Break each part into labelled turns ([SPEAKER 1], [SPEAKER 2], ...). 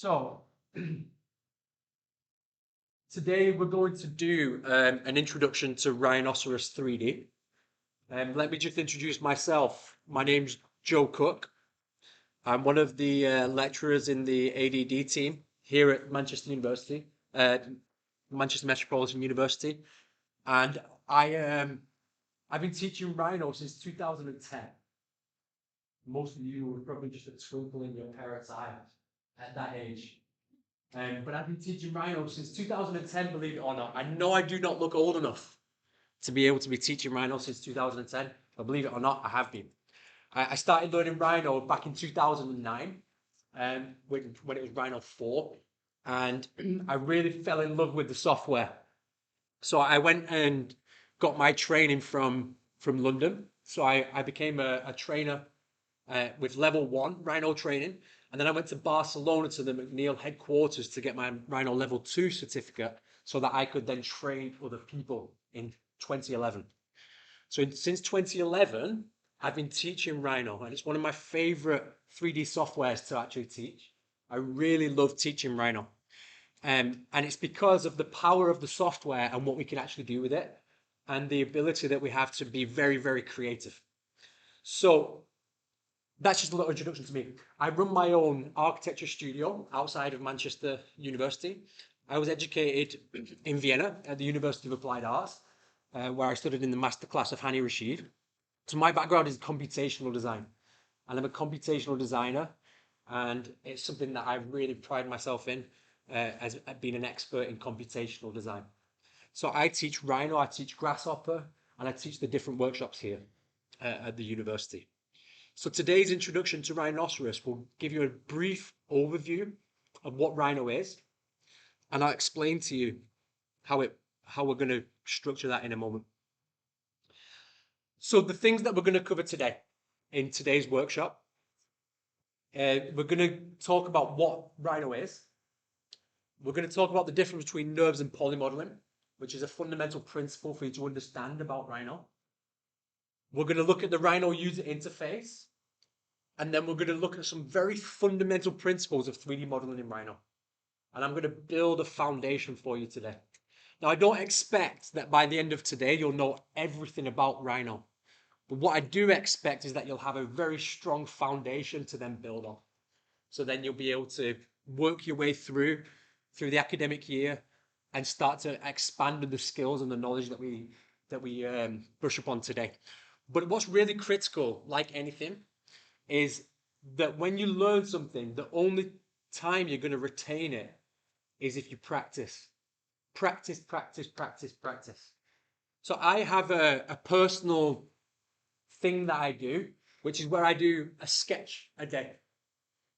[SPEAKER 1] So today we're going to do an introduction to Rhinoceros 3D. Let me just introduce myself. My name's Joe Cook. I'm one of the lecturers in the ADD team here at Manchester University, Manchester Metropolitan University, and I've been teaching Rhino since 2010. Most of you were probably just a twinkle in your parents' eye at that age. But I've been teaching Rhino since 2010, believe it or not. I know I do not look old enough to be able to be teaching Rhino since 2010, but believe it or not, I have been. I started learning Rhino back in 2009, when it was Rhino 4, and I really fell in love with the software. So I went and got my training from London. So I became a trainer with level 1 Rhino training. And then I went to Barcelona to the McNeil headquarters to get my Rhino level 2 certificate so that I could then train other people in 2011. So since 2011, I've been teaching Rhino, and it's one of my favorite 3D softwares to actually teach. I really love teaching Rhino. And it's because of the power of the software and what we can actually do with it, and the ability that we have to be very, very creative. So that's just a little introduction to me. I run my own architecture studio outside of Manchester University. I was educated in Vienna at the University of Applied Arts, where I studied in the masterclass of Hani Rashid. So my background is computational design, and I'm a computational designer, and it's something that I really pride myself in as being an expert in computational design. So I teach Rhino, I teach Grasshopper, and I teach the different workshops here at the university. So today's introduction to Rhinoceros will give you a brief overview of what Rhino is, and I'll explain to you how we're going to structure that in a moment. So the things that we're going to cover today in today's workshop, we're going to talk about what Rhino is. We're going to talk about the difference between NURBS and polymodeling, which is a fundamental principle for you to understand about Rhino. We're going to look at the Rhino user interface, and then we're going to look at some very fundamental principles of 3D modeling in Rhino. And I'm going to build a foundation for you today. Now, I don't expect that by the end of today, you'll know everything about Rhino. But what I do expect is that you'll have a very strong foundation to then build on. So then you'll be able to work your way through the academic year and start to expand the skills and the knowledge that we brush upon today. But what's really critical, like anything, is that when you learn something, the only time you're going to retain it is if you practice. Practice, practice, practice, practice. So I have a personal thing that I do, which is where I do a sketch a day.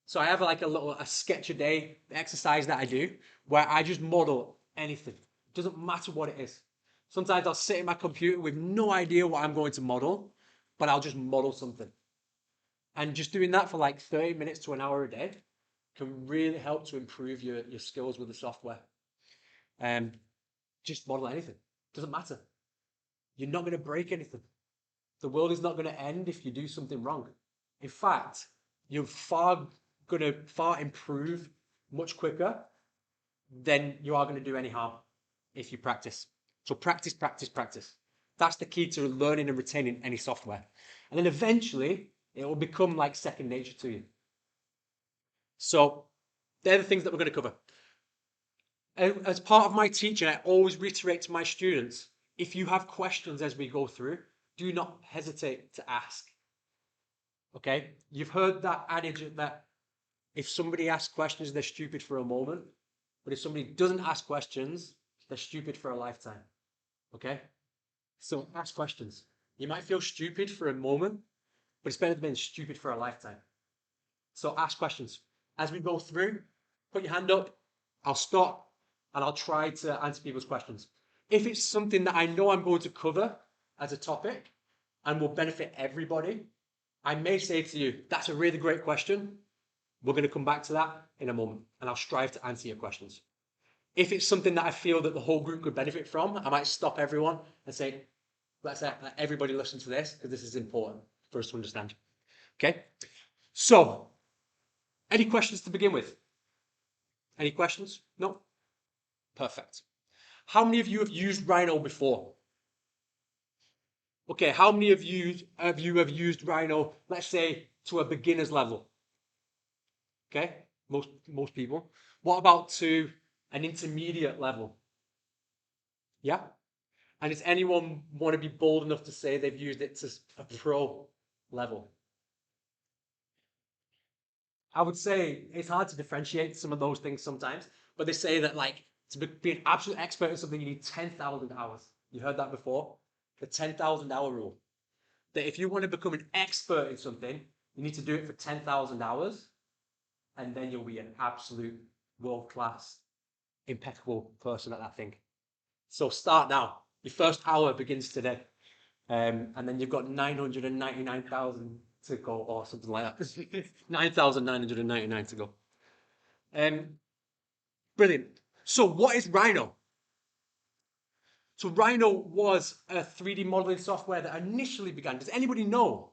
[SPEAKER 1] So I have like a sketch a day exercise that I do where I just model anything. It doesn't matter what it is. Sometimes I'll sit in my computer with no idea what I'm going to model, but I'll just model something. And just doing that for like 30 minutes to an hour a day can really help to improve your skills with the software. Just model anything. Doesn't matter. You're not going to break anything. The world is not going to end if you do something wrong. In fact, you're going to improve much quicker than you are going to do any harm if you practice. So practice, practice, practice. That's the key to learning and retaining any software. And then eventually, it will become like second nature to you. So they're the things that we're going to cover. As part of my teaching, I always reiterate to my students, if you have questions as we go through, do not hesitate to ask. Okay? You've heard that adage that if somebody asks questions, they're stupid for a moment. But if somebody doesn't ask questions, they're stupid for a lifetime. Okay? So ask questions. You might feel stupid for a moment, but it's better than being stupid for a lifetime. So ask questions. As we go through, put your hand up, I'll stop, and I'll try to answer people's questions. If it's something that I know I'm going to cover as a topic and will benefit everybody, I may say to you, that's a really great question. We're going to come back to that in a moment, and I'll strive to answer your questions. If it's something that I feel that the whole group could benefit from, I might stop everyone and say, let's let everybody listen to this, because this is important for us to understand. Okay? So, any questions to begin with? Any questions? No? Perfect. How many of you have used Rhino before? Okay, how many of you have used Rhino, let's say, to a beginner's level? Okay, most people. What about to an intermediate level? Yeah? And does anyone want to be bold enough to say they've used it to a pro level? I would say it's hard to differentiate some of those things sometimes, but they say that like to be an absolute expert in something, you need 10,000 hours. You heard that before? The 10,000 hour rule. That if you want to become an expert in something, you need to do it for 10,000 hours, and then you'll be an absolute world-class, impeccable person at that thing. So start now. Your first hour begins today. And then you've got 999,000 to go, or something like that. 9,999 to go. Brilliant. So what is Rhino? So Rhino was a 3D modeling software that initially began. Does anybody know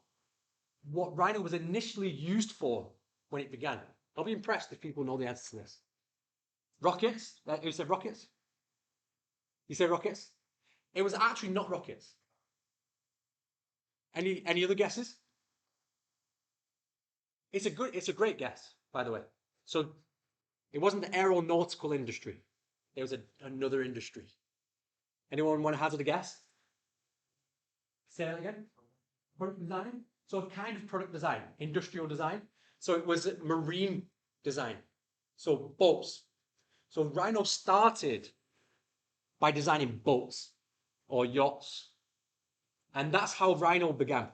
[SPEAKER 1] what Rhino was initially used for when it began? I'll be impressed if people know the answer to this. Rockets? Who said rockets? You said rockets? It was actually not rockets. Any other guesses? It's a great guess, by the way. So it wasn't the aeronautical industry. It was another industry. Anyone want to hazard a guess? Say that again. Product design? So kind of product design, industrial design. So it was marine design. So boats. So Rhino started by designing boats or yachts. And that's how Rhino began.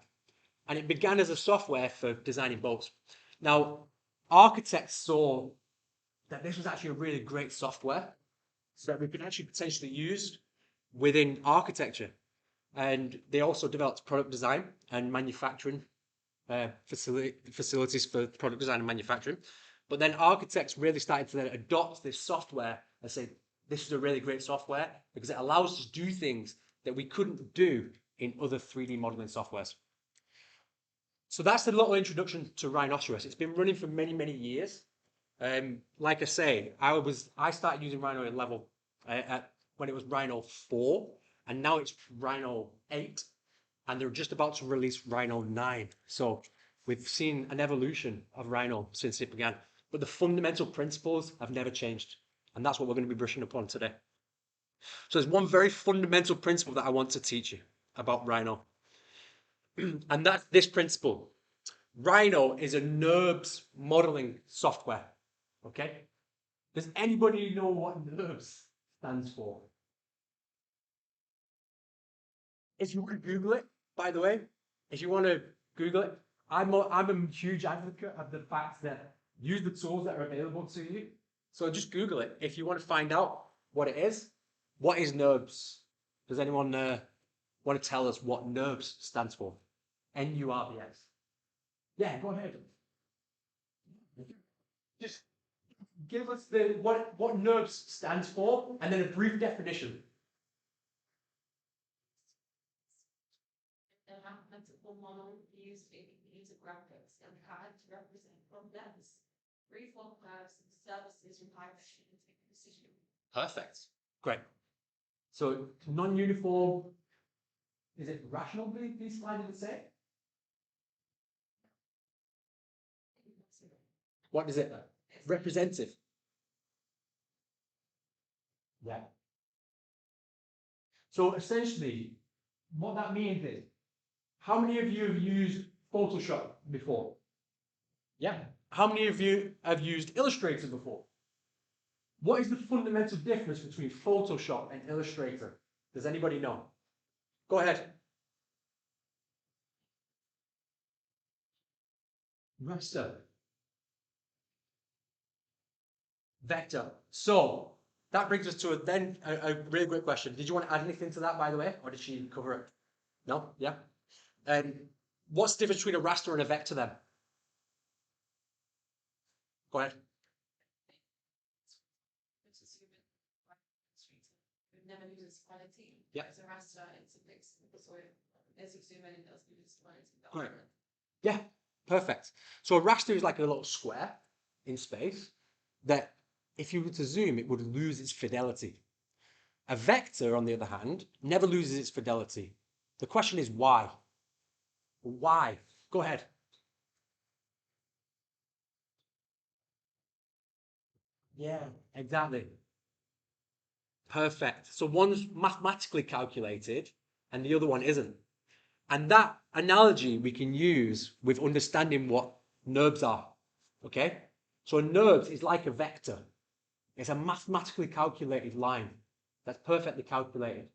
[SPEAKER 1] And it began as a software for designing boats. Now, architects saw that this was actually a really great software so that we could actually potentially use within architecture. And they also developed product design and manufacturing facilities for product design and manufacturing. But then architects really started to then adopt this software and say, this is a really great software because it allows us to do things that we couldn't do in other 3D modeling softwares. So that's the little introduction to Rhinoceros. It's been running for many, many years. Like I say, I started using Rhino at level when it was Rhino 4, and now it's Rhino 8, and they're just about to release Rhino 9. So we've seen an evolution of Rhino since it began, but the fundamental principles have never changed, and that's what we're going to be brushing upon today. So there's one very fundamental principle that I want to teach you about Rhino, and that's this principle. Rhino is a NURBS modeling software. Okay? Does anybody know what NURBS stands for? If you want to Google it, by the way, if you want to Google it, I'm a huge advocate of the fact that use the tools that are available to you. So just Google it if you want to find out what it is. What is NURBS? Does anyone want to tell us what NURBS stands for? NURBS. Yeah, go ahead. Just give us what NURBS stands for and then a brief definition.
[SPEAKER 2] An mathematical model used in computer graphics and CAD to represent problems, freeform curves, and surfaces with high precision.
[SPEAKER 1] Perfect. Great. So non-uniform, is it rational, these slides would say? What is it? Representative. Yeah. So essentially, what that means is, how many of you have used Photoshop before? Yeah. How many of you have used Illustrator before? What is the fundamental difference between Photoshop and Illustrator? Does anybody know? Go ahead. Raster. Vector. So that brings us to a really great question. Did you want to add anything to that, by the way, or did she cover it? No? Yeah? What's the difference between a raster and a vector then? Go ahead.
[SPEAKER 2] Never uses quality.
[SPEAKER 1] Yeah.
[SPEAKER 2] As a raster, it's a mix. So as you zoom in, it does use quality.
[SPEAKER 1] Great. Yeah, perfect. So a raster is like a little square in space that if you were to zoom, it would lose its fidelity. A vector, on the other hand, never loses its fidelity. The question is why? Why? Go ahead. Yeah, exactly. Perfect. So one's mathematically calculated and the other one isn't. And that analogy we can use with understanding what NURBS are. Okay? So a NURBS is like a vector. It's a mathematically calculated line that's perfectly calculated.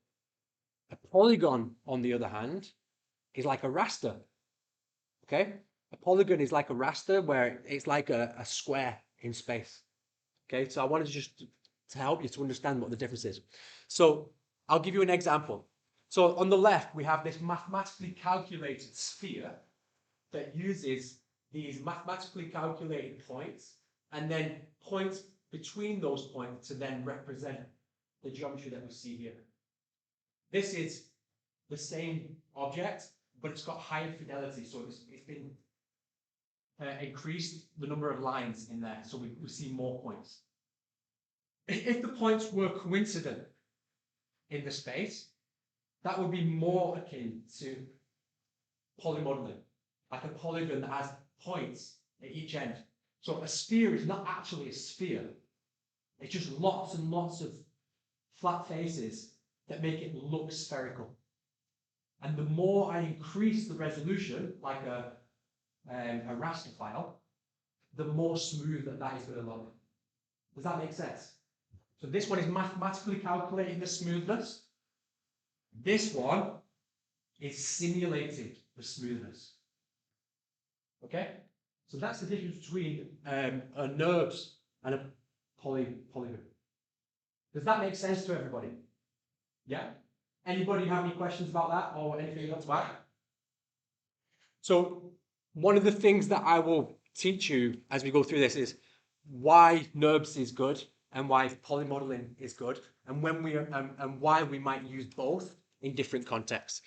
[SPEAKER 1] A polygon, on the other hand, is like a raster. Okay? A polygon is like a raster where it's like a square in space. Okay, so I wanted to help you to understand what the difference is. So I'll give you an example. So on the left, we have this mathematically calculated sphere that uses these mathematically calculated points and then points between those points to then represent the geometry that we see here. This is the same object, but it's got higher fidelity. So it's been increased the number of lines in there. So we see more points. If the points were coincident in the space, that would be more akin to polymodeling, like a polygon that has points at each end. So a sphere is not actually a sphere. It's just lots and lots of flat faces that make it look spherical. And the more I increase the resolution, like a raster file, the more smooth that is going to look. Does that make sense? So this one is mathematically calculating the smoothness. This one is simulating the smoothness. Okay? So that's the difference between a NURBS and a polygon. Does that make sense to everybody? Yeah? Anybody have any questions about that or anything else about it? So one of the things that I will teach you as we go through this is why NURBS is good and why polymodeling is good, and why we might use both in different contexts.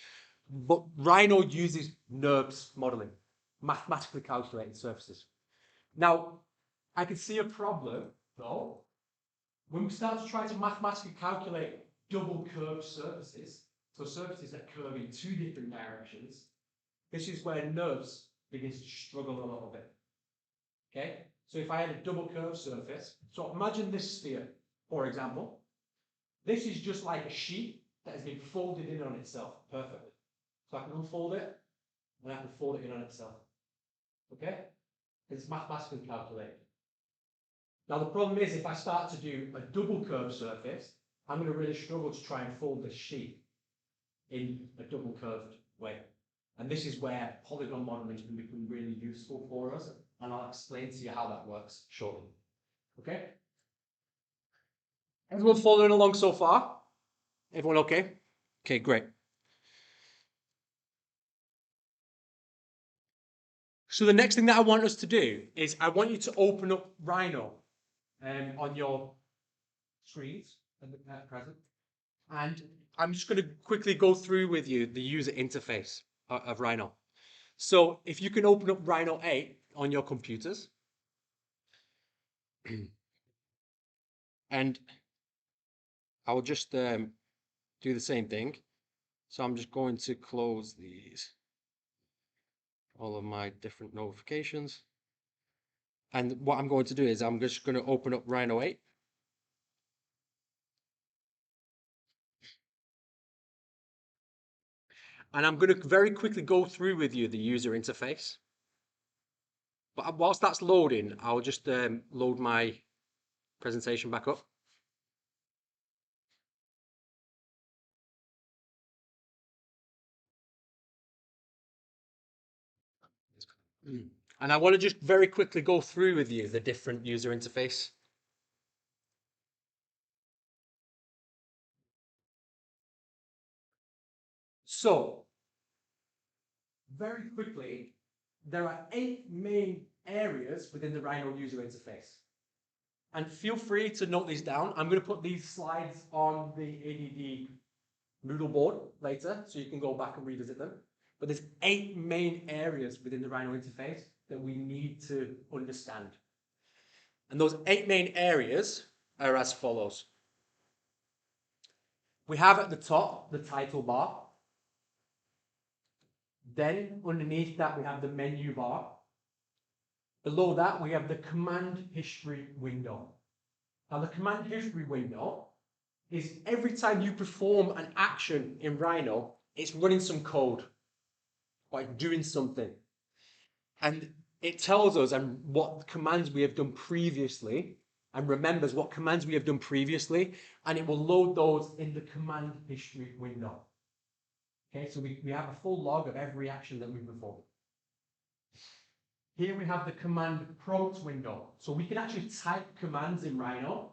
[SPEAKER 1] But Rhino uses NURBS modeling, mathematically calculated surfaces. Now, I can see a problem, though, when we start to try to mathematically calculate double curved surfaces, so surfaces that curve in two different directions, this is where NURBS begins to struggle a little bit. Okay? So if I had a double curved surface, so imagine this sphere, for example. This is just like a sheet that has been folded in on itself perfectly. So I can unfold it, and I can fold it in on itself. Okay? It's mathematically calculated. Now the problem is, if I start to do a double curved surface, I'm going to really struggle to try and fold this sheet in a double curved way. And this is where polygon modeling can become really useful for us, and I'll explain to you how that works shortly. Okay? Everyone following along so far? Everyone okay? Okay, great. So the next thing that I want us to do is I want you to open up Rhino on your screens at present. And I'm just going to quickly go through with you the user interface of Rhino. So if you can open up Rhino 8 on your computers. And I will just do the same thing. So I'm just going to close all of my different notifications. And what I'm going to do is I'm just going to open up Rhino 8. And I'm going to very quickly go through with you the user interface. But whilst that's loading, I'll just load my presentation back up. And I want to just very quickly go through with you the different user interface. So, very quickly, there are 8 main areas within the Rhino user interface. And feel free to note these down. I'm going to put these slides on the ADD Moodle board later, so you can go back and revisit them. But there's 8 main areas within the Rhino interface that we need to understand. And those 8 main areas are as follows. We have at the top the title bar. Then underneath that we have the menu bar. Below that we have the command history window. Now the command history window is every time you perform an action in Rhino, it's running some code, like doing something. And it tells us and what commands we have done previously and remembers what commands we have done previously, and it will load those in the command history window. Okay, so we have a full log of every action that we perform. Here we have the command prompt window. So we can actually type commands in Rhino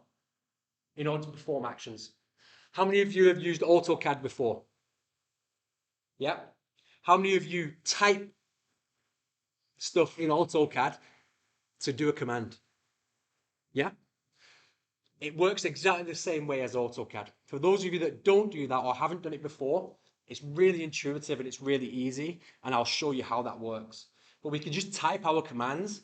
[SPEAKER 1] in order to perform actions. How many of you have used AutoCAD before? Yeah. How many of you type stuff in AutoCAD to do a command? Yeah. It works exactly the same way as AutoCAD. For those of you that don't do that or haven't done it before, it's really intuitive and it's really easy, and I'll show you how that works. But we can just type our commands,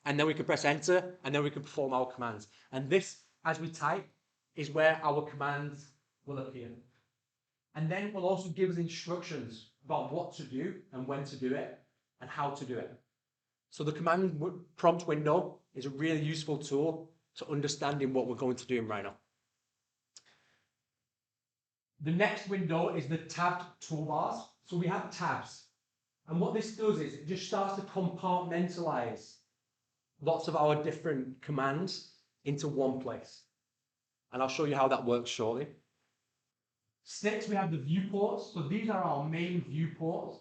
[SPEAKER 1] and then we can press enter, and then we can perform our commands. And this, as we type, is where our commands will appear. And then it will also give us instructions about what to do and when to do it and how to do it. So the command prompt window is a really useful tool to understanding what we're going to do in Rhino. The next window is the tabbed toolbars. So we have tabs. And what this does is it just starts to compartmentalize lots of our different commands into one place. And I'll show you how that works shortly. Next, we have the viewports. So these are our main viewports.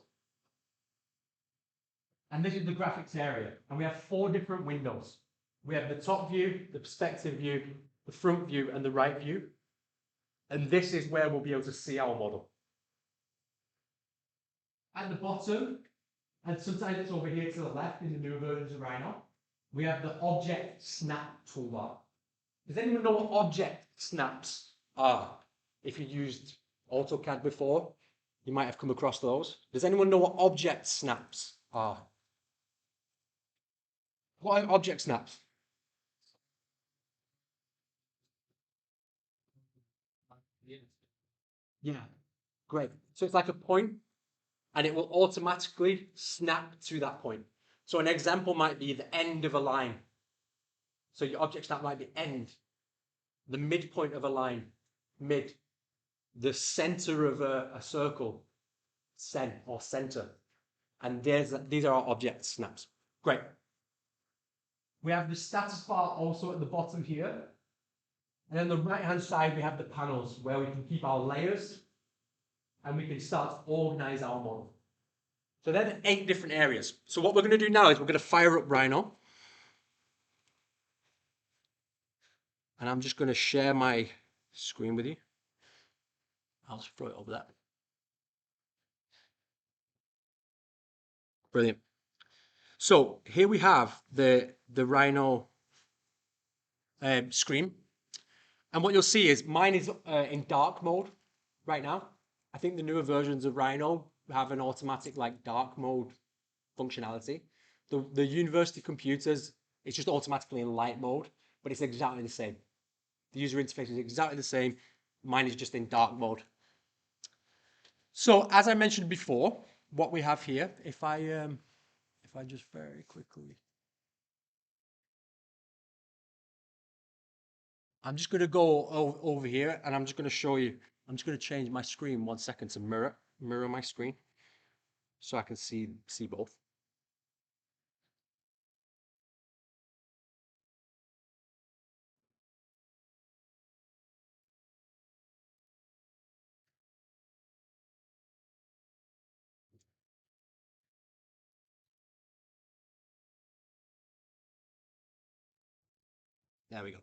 [SPEAKER 1] And this is the graphics area. And we have 4 different windows. We have the top view, the perspective view, the front view, and the right view. And this is where we'll be able to see our model. At the bottom, and sometimes it's over here to the left in the newer versions of Rhino, we have the object snap toolbar. Does anyone know what object snaps are? If you used AutoCAD before, you might have come across those. Does anyone know what object snaps are? What are object snaps? Yeah, great. So it's like a point, and it will automatically snap to that point. So an example might be the end of a line. So your object snap might be end, the midpoint of a line, mid, the center of a circle, cen or center. And these are our object snaps. Great. We have the status bar also at the bottom here. And on the right-hand side, we have the panels where we can keep our layers and we can start to organize our model. So they're the 8 different areas. So what we're going to do now is we're going to fire up Rhino. And I'm just going to share my screen with you. I'll just throw it over there. Brilliant. So here we have the Rhino screen. And what you'll see is mine is in dark mode right now. I think the newer versions of Rhino have an automatic like dark mode functionality. The university computers, it's just automatically in light mode, but it's exactly the same. The user interface is exactly the same. Mine is just in dark mode. So as I mentioned before, what we have here, if I just very quickly, I'm just going to go over here and I'm just going to show you. I'm just going to change my screen 1 second to mirror my screen so I can see both. There we go.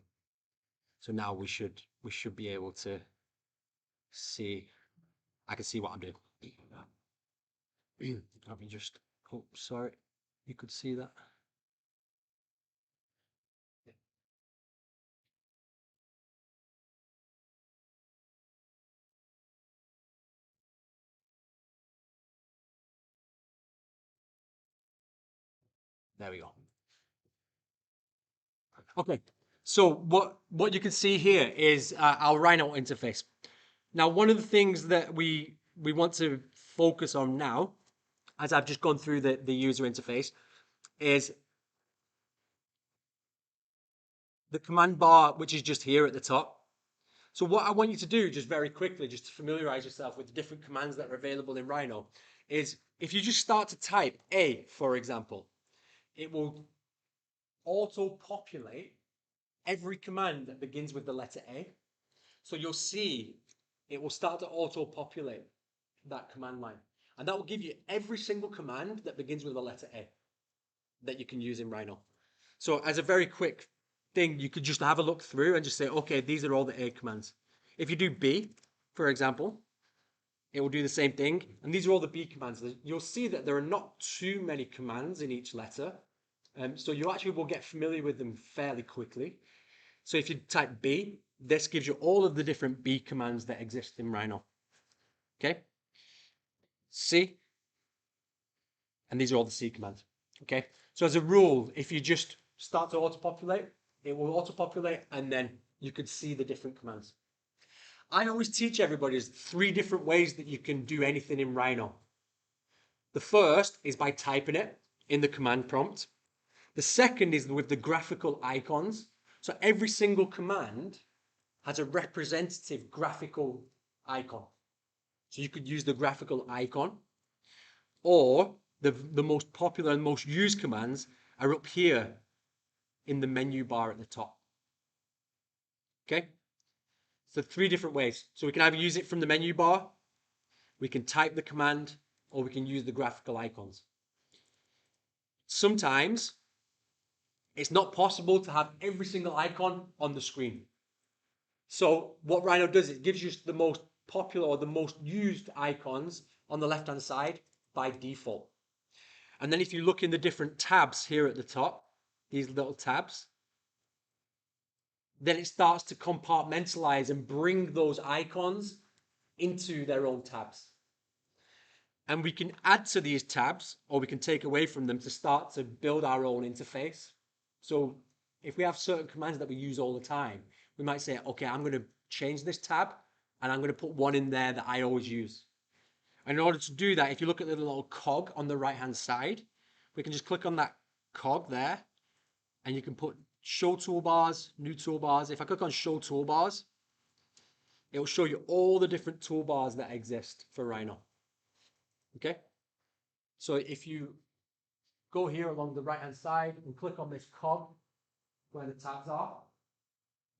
[SPEAKER 1] So now we should be able to see. I can see what I'm doing. Let me just. Oh, sorry. You could see that. There we go. Okay, So what you can see here is our Rhino interface. Now, one of the things that we want to focus on now, as I've just gone through the user interface, is the command bar, which is just here at the top. So what I want you to do, just very quickly, just to familiarize yourself with the different commands that are available in Rhino, is if you just start to type A, for example, it will auto-populate every command that begins with the letter A. So you'll see it will start to auto-populate that command line. And that will give you every single command that begins with the letter A that you can use in Rhino. So as a very quick thing, you could just have a look through and just say, okay, these are all the A commands. If you do B, for example, it will do the same thing. And these are all the B commands. You'll see that there are not too many commands in each letter. So you actually will get familiar with them fairly quickly. So if you type B, this gives you all of the different B commands that exist in Rhino. Okay? C, and these are all the C commands. Okay? So as a rule, if you just start to auto-populate, it will auto-populate, and then you could see the different commands. I always teach everybody there's 3 different ways that you can do anything in Rhino. The first is by typing it in the command prompt. The second is with the graphical icons. So every single command has a representative graphical icon. So you could use the graphical icon, or the most popular and most used commands are up here in the menu bar at the top. Okay? So 3 different ways. So we can either use it from the menu bar, we can type the command, or we can use the graphical icons. Sometimes it's not possible to have every single icon on the screen. So what Rhino does, it gives you the most popular or the most used icons on the left-hand side by default. And then if you look in the different tabs here at the top, these little tabs, then it starts to compartmentalize and bring those icons into their own tabs. And we can add to these tabs, or we can take away from them to start to build our own interface. So if we have certain commands that we use all the time, we might say, okay, I'm going to change this tab, and I'm going to put one in there that I always use. And in order to do that, if you look at the little cog on the right-hand side, we can just click on that cog there, and you can put show toolbars, new toolbars. If I click on show toolbars, it will show you all the different toolbars that exist for Rhino. Okay? So if you go here along the right-hand side and click on this cog where the tabs are,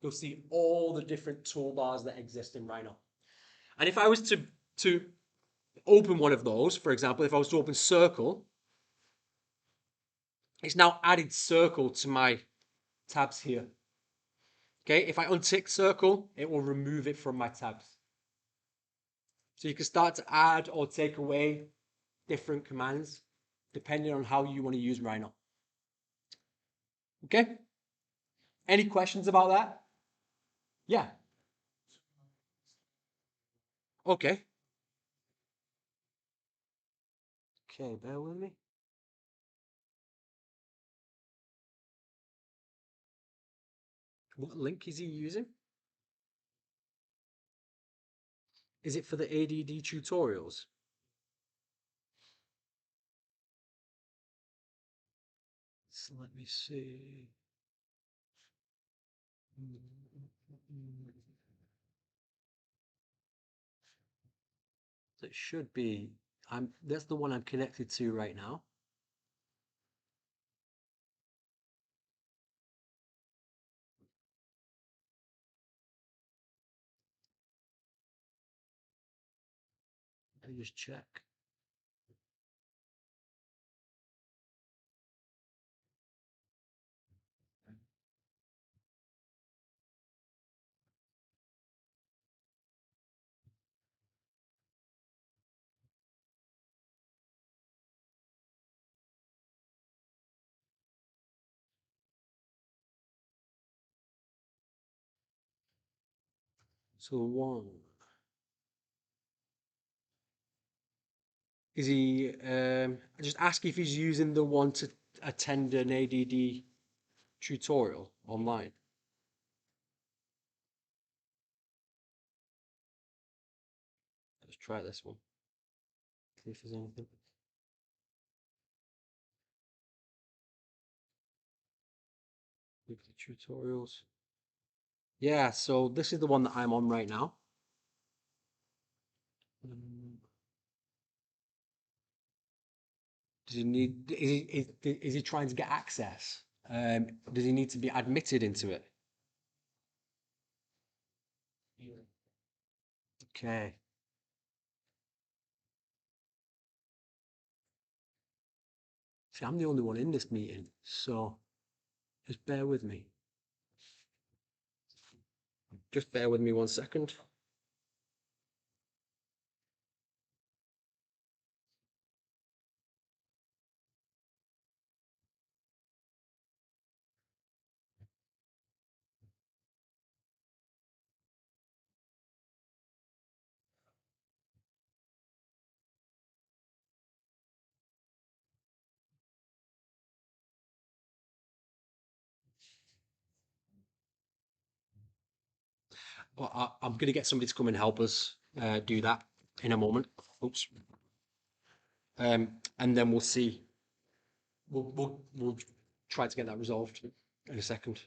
[SPEAKER 1] you'll see all the different toolbars that exist in Rhino. And if I was to open one of those, for example, if I was to open Circle, it's now added Circle to my tabs here. Okay, if I untick Circle, it will remove it from my tabs. So you can start to add or take away different commands depending on how you want to use Rhino. Okay? Any questions about that? Yeah. Okay. Okay, bear with me. What link is he using? Is it for the ADD tutorials? So let me see. So it should be, that's the one I'm connected to right now. Let me just check. So one. Is he, just ask if he's using the one to attend an ADD tutorial online. Let's try this one. See if there's anything. Weekly tutorials. Yeah, so this is the one that I'm on right now. Does he need? Is he trying to get access? Does he need to be admitted into it? Okay. See, I'm the only one in this meeting, so just bear with me. Just bear with me 1 second. Well, I'm going to get somebody to come and help us do that in a moment. Oops. And then we'll see. We'll try to get that resolved in a second.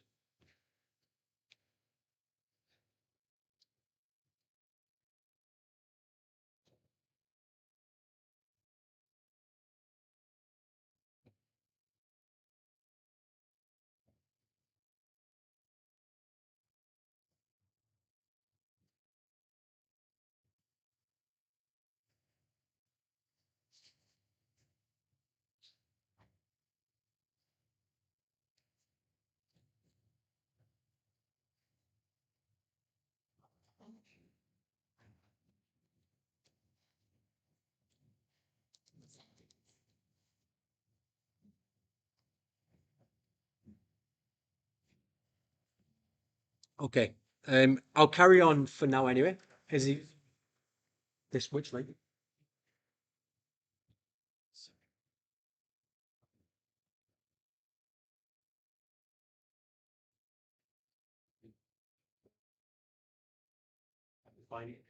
[SPEAKER 1] Okay. I'll carry on for now anyway. Is he this which link? Find it.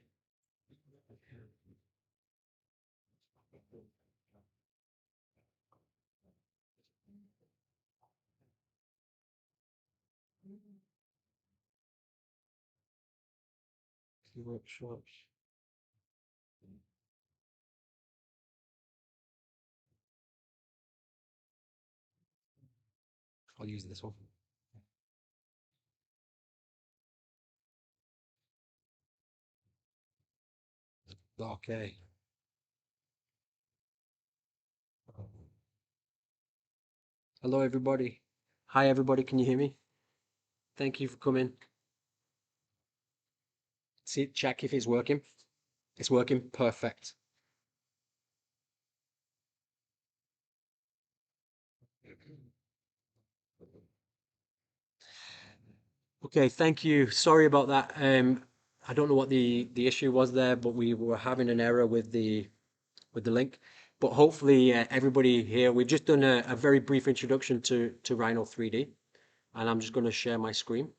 [SPEAKER 1] Workshops. I'll use this one. Okay. Hello, everybody. Hi, everybody. Can you hear me? Thank you for coming. See, check if it's working. It's working. Perfect. Okay, thank you. Sorry about that. I don't know what the issue was there, but we were having an error with the link. But hopefully, everybody here, we've just done a very brief introduction to Rhino 3D, and I'm just going to share my screen.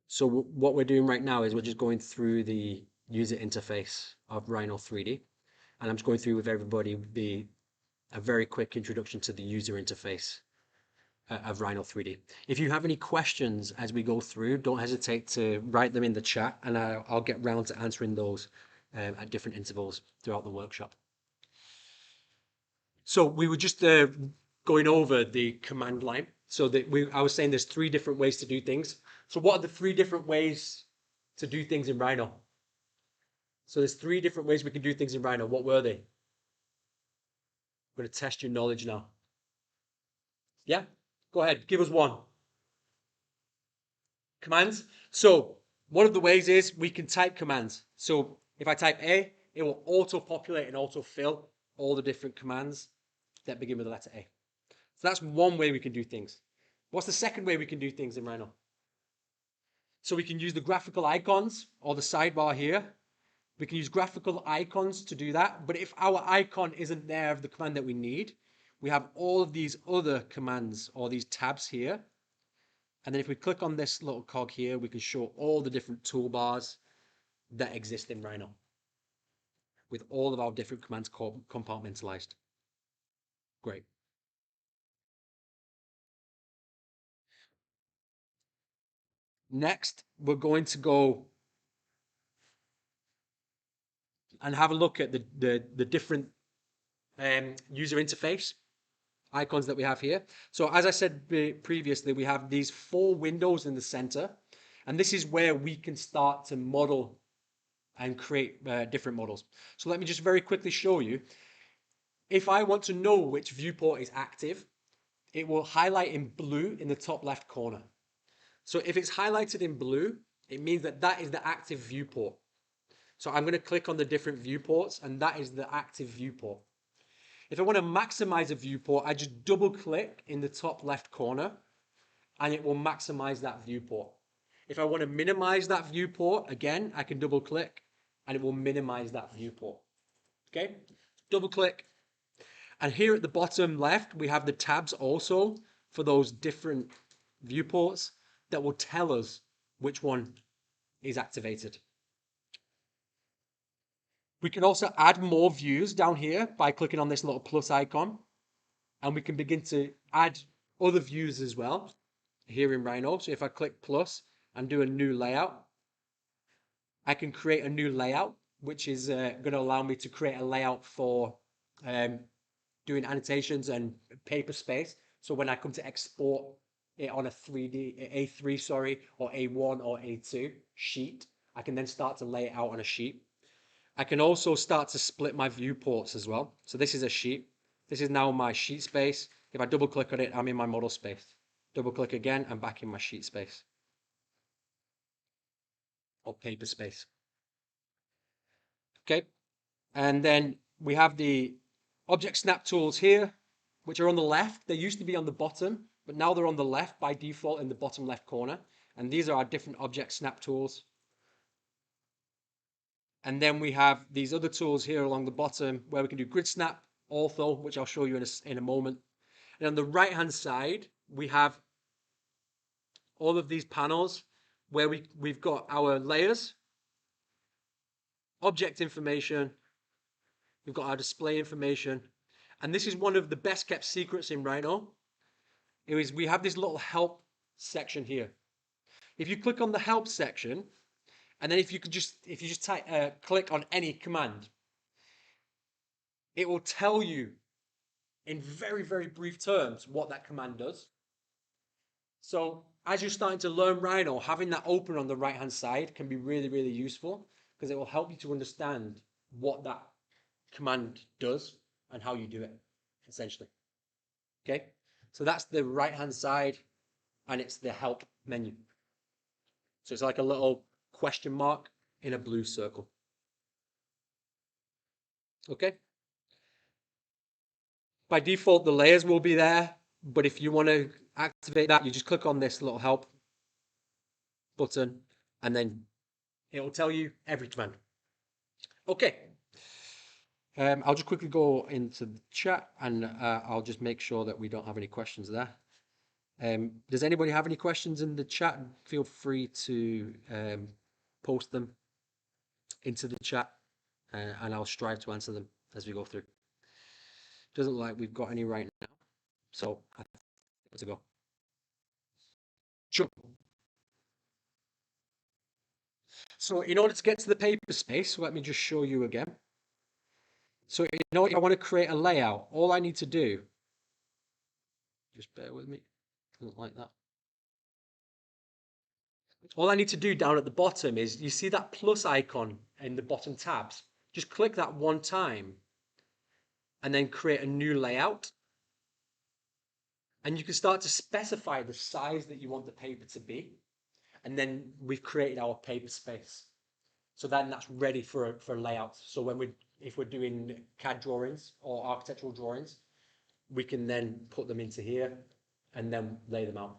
[SPEAKER 1] So what we're doing right now is we're just going through the user interface of Rhino 3D, and I'm just going through with everybody a very quick introduction to the user interface of Rhino 3D. If you have any questions as we go through, don't hesitate to write them in the chat, and I'll get round to answering those at different intervals throughout the workshop. So we were just going over the command line. So that I was saying there's 3 different ways to do things. So what are the 3 different ways to do things in Rhino? So there's 3 different ways we can do things in Rhino. What were they? I'm going to test your knowledge now. Yeah, go ahead. Give us one. Commands. So one of the ways is we can type commands. So if I type A, it will auto-populate and auto-fill all the different commands that begin with the letter A. So that's one way we can do things. What's the second way we can do things in Rhino? So we can use the graphical icons or the sidebar here. We can use graphical icons to do that. But if our icon isn't there of the command that we need, we have all of these other commands or these tabs here And then if we click on this little cog here, we can show all the different toolbars that exist in Rhino with all of our different commands compartmentalized. Great. Next, we're going to go and have a look at the different user interface icons that we have here. So as I said previously, we have these 4 windows in the center, and this is where we can start to model and create different models. So let me just very quickly show you. If I want to know which viewport is active, it will highlight in blue in the top left corner. So if it's highlighted in blue, it means that that is the active viewport. So I'm going to click on the different viewports, and that is the active viewport. If I want to maximize a viewport, I just double click in the top left corner and it will maximize that viewport. If I want to minimize that viewport, again, I can double click and it will minimize that viewport. Okay, double click. And here at the bottom left, we have the tabs also for those different viewports that will tell us which one is activated. We can also add more views down here by clicking on this little plus icon, and we can begin to add other views as well here in Rhino. So if I click plus and do a new layout, I can create a new layout, which is going to allow me to create a layout for doing annotations and paper space. So when I come to export it on a A3, sorry, or A1 or A2 sheet, I can then start to lay it out on a sheet. I can also start to split my viewports as well. So this is a sheet. This is now my sheet space. If I double click on it, I'm in my model space. Double click again, I'm back in my sheet space or paper space. Okay. And then we have the object snap tools here, which are on the left. They used to be on the bottom, but now they're on the left by default in the bottom left corner. And these are our different object snap tools. And then we have these other tools here along the bottom where we can do grid snap, ortho, which I'll show you in a moment. And on the right hand side, we have all of these panels where we've got our layers, object information, we've got our display information. And this is one of the best kept secrets in Rhino. We have this little help section here. If you click on the help section, and then if you just click on any command, it will tell you in very, very brief terms what that command does. So as you're starting to learn Rhino, having that open on the right hand side can be really, really useful because it will help you to understand what that command does and how you do it, essentially. Okay, so that's the right hand side and it's the help menu. So it's like a little question mark in a blue circle. Okay. By default, the layers will be there, but if you want to activate that, you just click on this little help button and then it will tell you every command. Okay. I'll just quickly go into the chat and I'll just make sure that we don't have any questions there. Does anybody have any questions in the chat? Feel free to post them into the chat and I'll strive to answer them as we go through. Doesn't look like we've got any right now, so I think let's go. Sure. So in order to get to the paper space, let me just show you again. So if I want to create a layout, all I need to do, just bear with me, doesn't like that. All I need to do down at the bottom is, you see that plus icon in the bottom tabs? Just click that one time and then create a new layout. And you can start to specify the size that you want the paper to be. And then we've created our paper space. So then that's ready for layouts. So if we're doing CAD drawings or architectural drawings, we can then put them into here and then lay them out.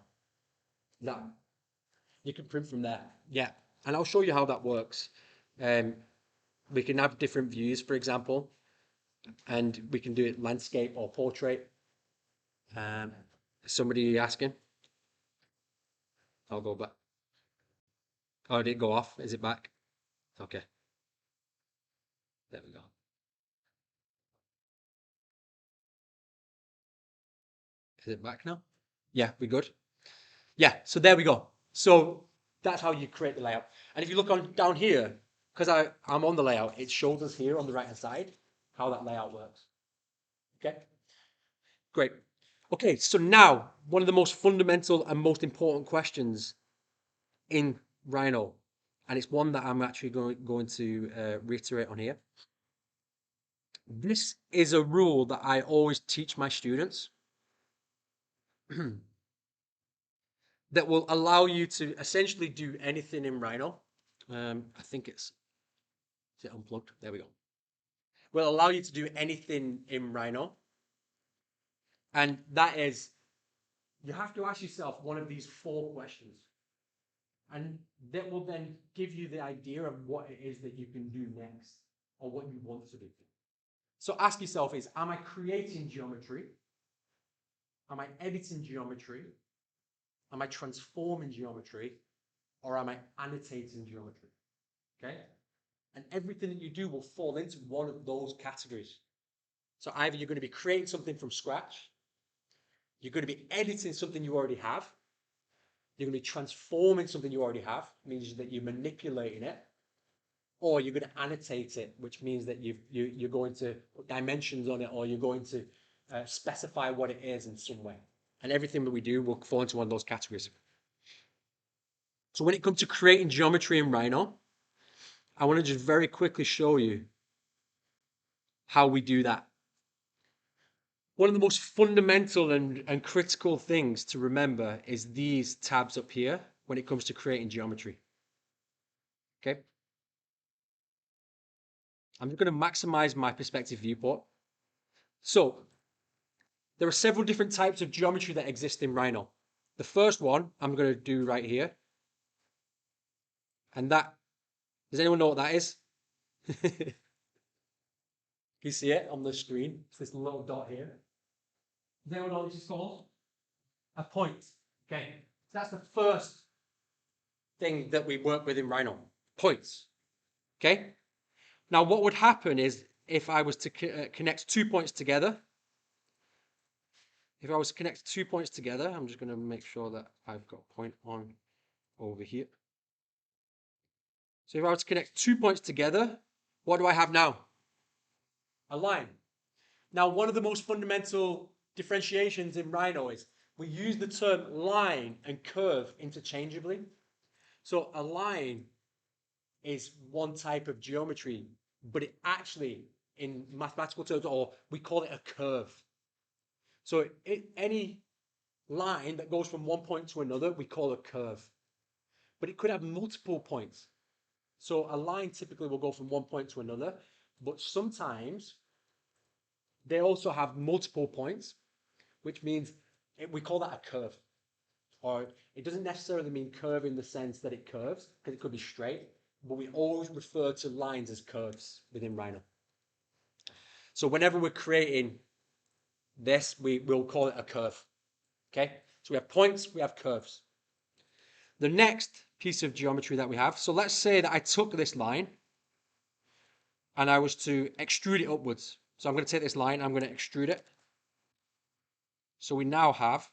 [SPEAKER 1] That you can print from there. Yeah. And I'll show you how that works. We can have different views, for example, and we can do it landscape or portrait. Somebody asking? I'll go back. Oh, did it go off? Is it back? Okay. There we go. Is it back now? Yeah, we good? Yeah, so there we go. So that's how you create the layout. And if you look on down here, because I'm on the layout, it shows us here on the right hand side how that layout works. Okay, great. Okay, so now one of the most fundamental and most important questions in Rhino, and it's one that I'm actually going to reiterate on here. This is a rule that I always teach my students that will allow you to essentially do anything in Rhino. I think is it unplugged? There we go. Will allow you to do anything in Rhino. And that is, you have to ask yourself one of these 4 questions. And that will then give you the idea of what it is that you can do next or what you want to do. So ask yourself is, am I creating geometry? Am I editing geometry? Am I transforming geometry? Or am I annotating geometry? Okay? And everything that you do will fall into one of those categories. So either you're going to be creating something from scratch, you're going to be editing something you already have, you're going to be transforming something you already have, means that you're manipulating it, or you're going to annotate it, which means that you're going to put dimensions on it, or you're going to specify what it is in some way. And everything that we do will fall into one of those categories. So when it comes to creating geometry in Rhino, I want to just very quickly show you how we do that. One of the most fundamental and critical things to remember is these tabs up here when it comes to creating geometry. Okay? I'm just going to maximize my perspective viewport. So, there are several different types of geometry that exist in Rhino. The first one I'm going to do right here. And that, does anyone know what that is? Can you see it on the screen? It's this little dot here. Does anyone know what this is called? A point. Okay, so that's the first thing that we work with in Rhino. Points. Okay? Now what would happen is if I was to connect 2 points together, I'm just going to make sure that I've got a point on over here. So if I was to connect 2 points together, what do I have now? A line. Now, one of the most fundamental differentiations in Rhino is we use the term line and curve interchangeably. So a line is one type of geometry, but it actually, in mathematical terms, or we call it a curve. So any line that goes from one point to another, we call a curve. But it could have multiple points. So a line typically will go from one point to another, but sometimes they also have multiple points, which means we call that a curve. Or it doesn't necessarily mean curve in the sense that it curves, because it could be straight, but we always refer to lines as curves within Rhino. So whenever we're creating this, we'll call it a curve. Okay? So we have points, we have curves. The next piece of geometry that we have, so let's say that I took this line and I was to extrude it upwards. So I'm going to take this line, I'm going to extrude it. So we now have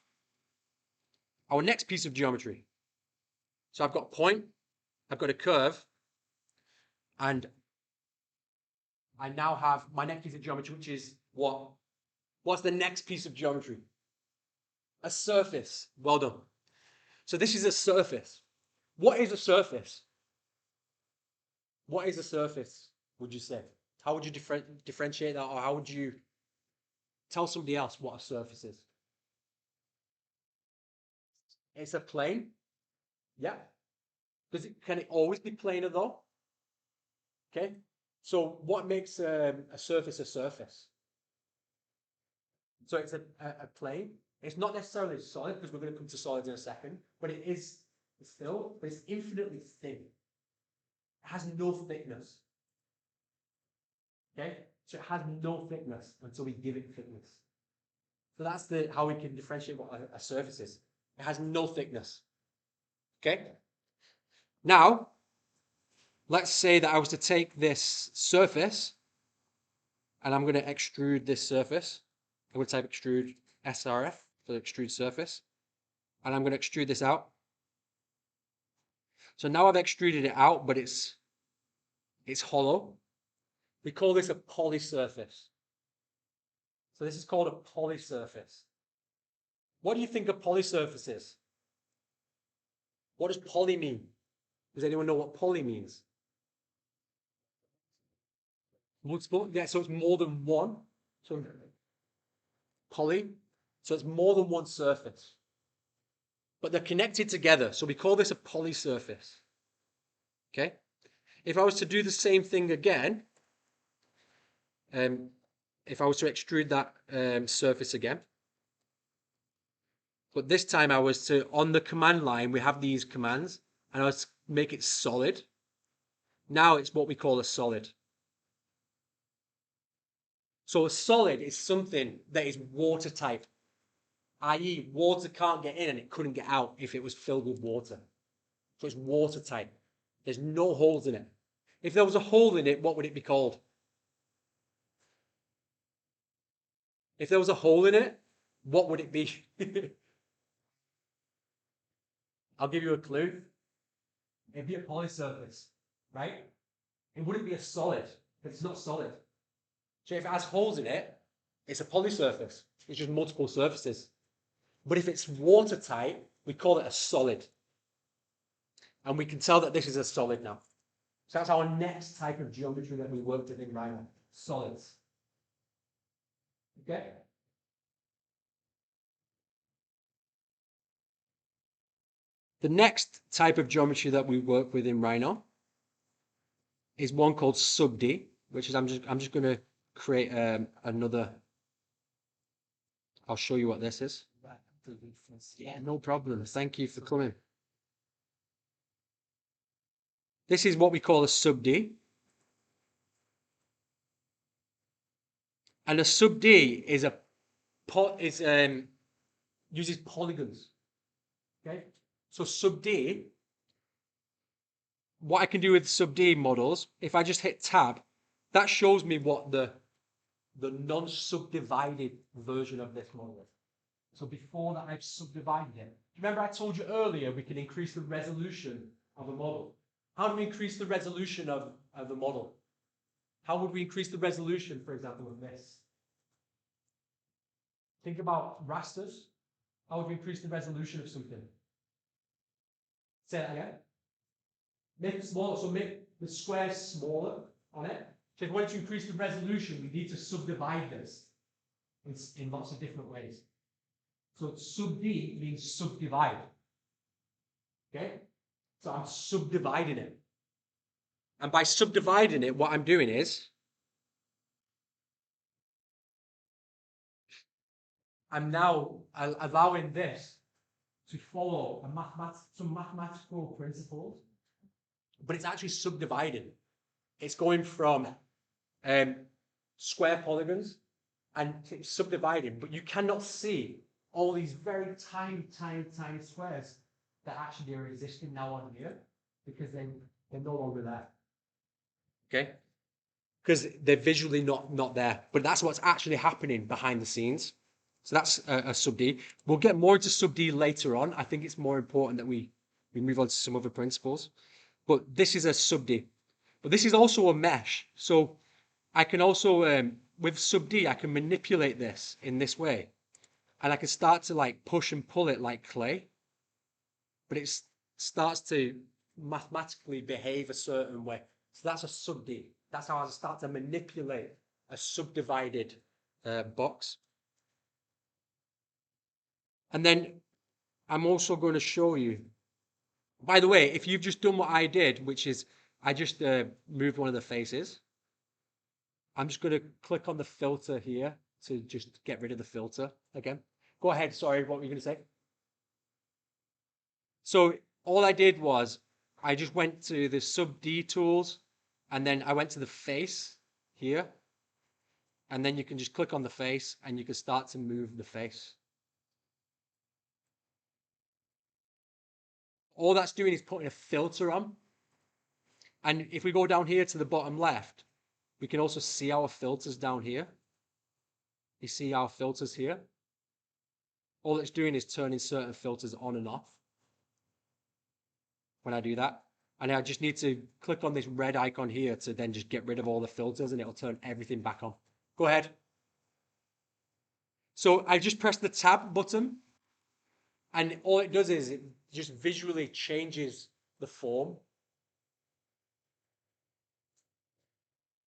[SPEAKER 1] our next piece of geometry. So I've got a point, I've got a curve, and I now have my next piece of geometry, which is what? What's the next piece of geometry? A surface. Well done. So this is a surface. What is a surface? What is a surface, would you say? How would you differentiate that, or how would you tell somebody else what a surface is? It's a plane. Yeah. Can it always be planar though? Okay. So what makes a surface a surface? So it's a plane. It's not necessarily solid, because we're going to come to solids in a second, but it is still, but it's infinitely thin. It has no thickness. Okay? So it has no thickness until we give it thickness. So that's how we can differentiate what a surface is. It has no thickness. Okay. Now, let's say that I was to take this surface and I'm going to extrude this surface. I'm going to type extrude SRF for extrude surface. And I'm going to extrude this out. So now I've extruded it out, but it's hollow. We call this a polysurface. So this is called a polysurface. What do you think a polysurface is? What does poly mean? Does anyone know what poly means? Multiple? Yeah, so it's more than one. So poly. So it's more than one surface. But they're connected together. So we call this a polysurface. Okay? If I was to do the same thing again, if I was to extrude that surface again, but this time I was to, on the command line, we have these commands, and I was to make it solid. Now it's what we call a solid. So a solid is something that is watertight, i.e. water can't get in and it couldn't get out if it was filled with water. So it's watertight. There's no holes in it. If there was a hole in it, what would it be called? If there was a hole in it, what would it be? I'll give you a clue. It'd be a polysurface, right? It wouldn't be a solid. It's not solid. So if it has holes in it, it's a polysurface. It's just multiple surfaces. But if it's watertight, we call it a solid. And we can tell that this is a solid now. So that's our next type of geometry that we worked with in Rhino. Solids. Okay? The next type of geometry that we work with in Rhino is one called sub D, which is I'm just going to create another. I'll show you what this is. Yeah, no problem. Thank you for coming. This is what we call a sub D. And a sub D is uses polygons. Okay? So sub D, what I can do with sub D models, if I just hit tab, that shows me what the non-subdivided version of this model is. So before that I've subdivided it. Remember I told you earlier we can increase the resolution of a model. How do we increase the resolution of the model? How would we increase the resolution, for example, of this? Think about rasters. How would we increase the resolution of something? Say that again. Make it smaller, so make the squares smaller on it. So if we want to increase the resolution, we need to subdivide this in lots of different ways. So sub D means subdivide. Okay? So I'm subdividing it. And by subdividing it, what I'm doing is I'm now allowing this to follow some mathematical principles, but it's actually subdividing. It's going from square polygons and it's subdividing, but you cannot see all these very tiny, tiny, tiny squares that actually are existing now on here because they're no longer there. Okay? Because they're visually not there. But that's what's actually happening behind the scenes. So that's a sub D. We'll get more into sub D later on. I think it's more important that we move on to some other principles. But this is a sub D. But this is also a mesh. So I can also, with sub D, I can manipulate this in this way. And I can start to like push and pull it like clay. But it starts to mathematically behave a certain way. So that's a sub D. That's how I start to manipulate a subdivided box. And then I'm also going to show you, by the way, if you've just done what I did, which is I just moved one of the faces, I'm just going to click on the filter here to just get rid of the filter again. Go ahead, sorry, what were you going to say? So all I did was I just went to the sub D tools and then I went to the face here. And then you can just click on the face and you can start to move the face. all that's doing is putting a filter on. And if we go down here to the bottom left, we can also see our filters down here. You see our filters here. All it's doing is turning certain filters on and off when I do that. And I just need to click on this red icon here to then just get rid of all the filters, and it'll turn everything back on. Go ahead. So I just press the tab button, and all it does is it just visually changes the form.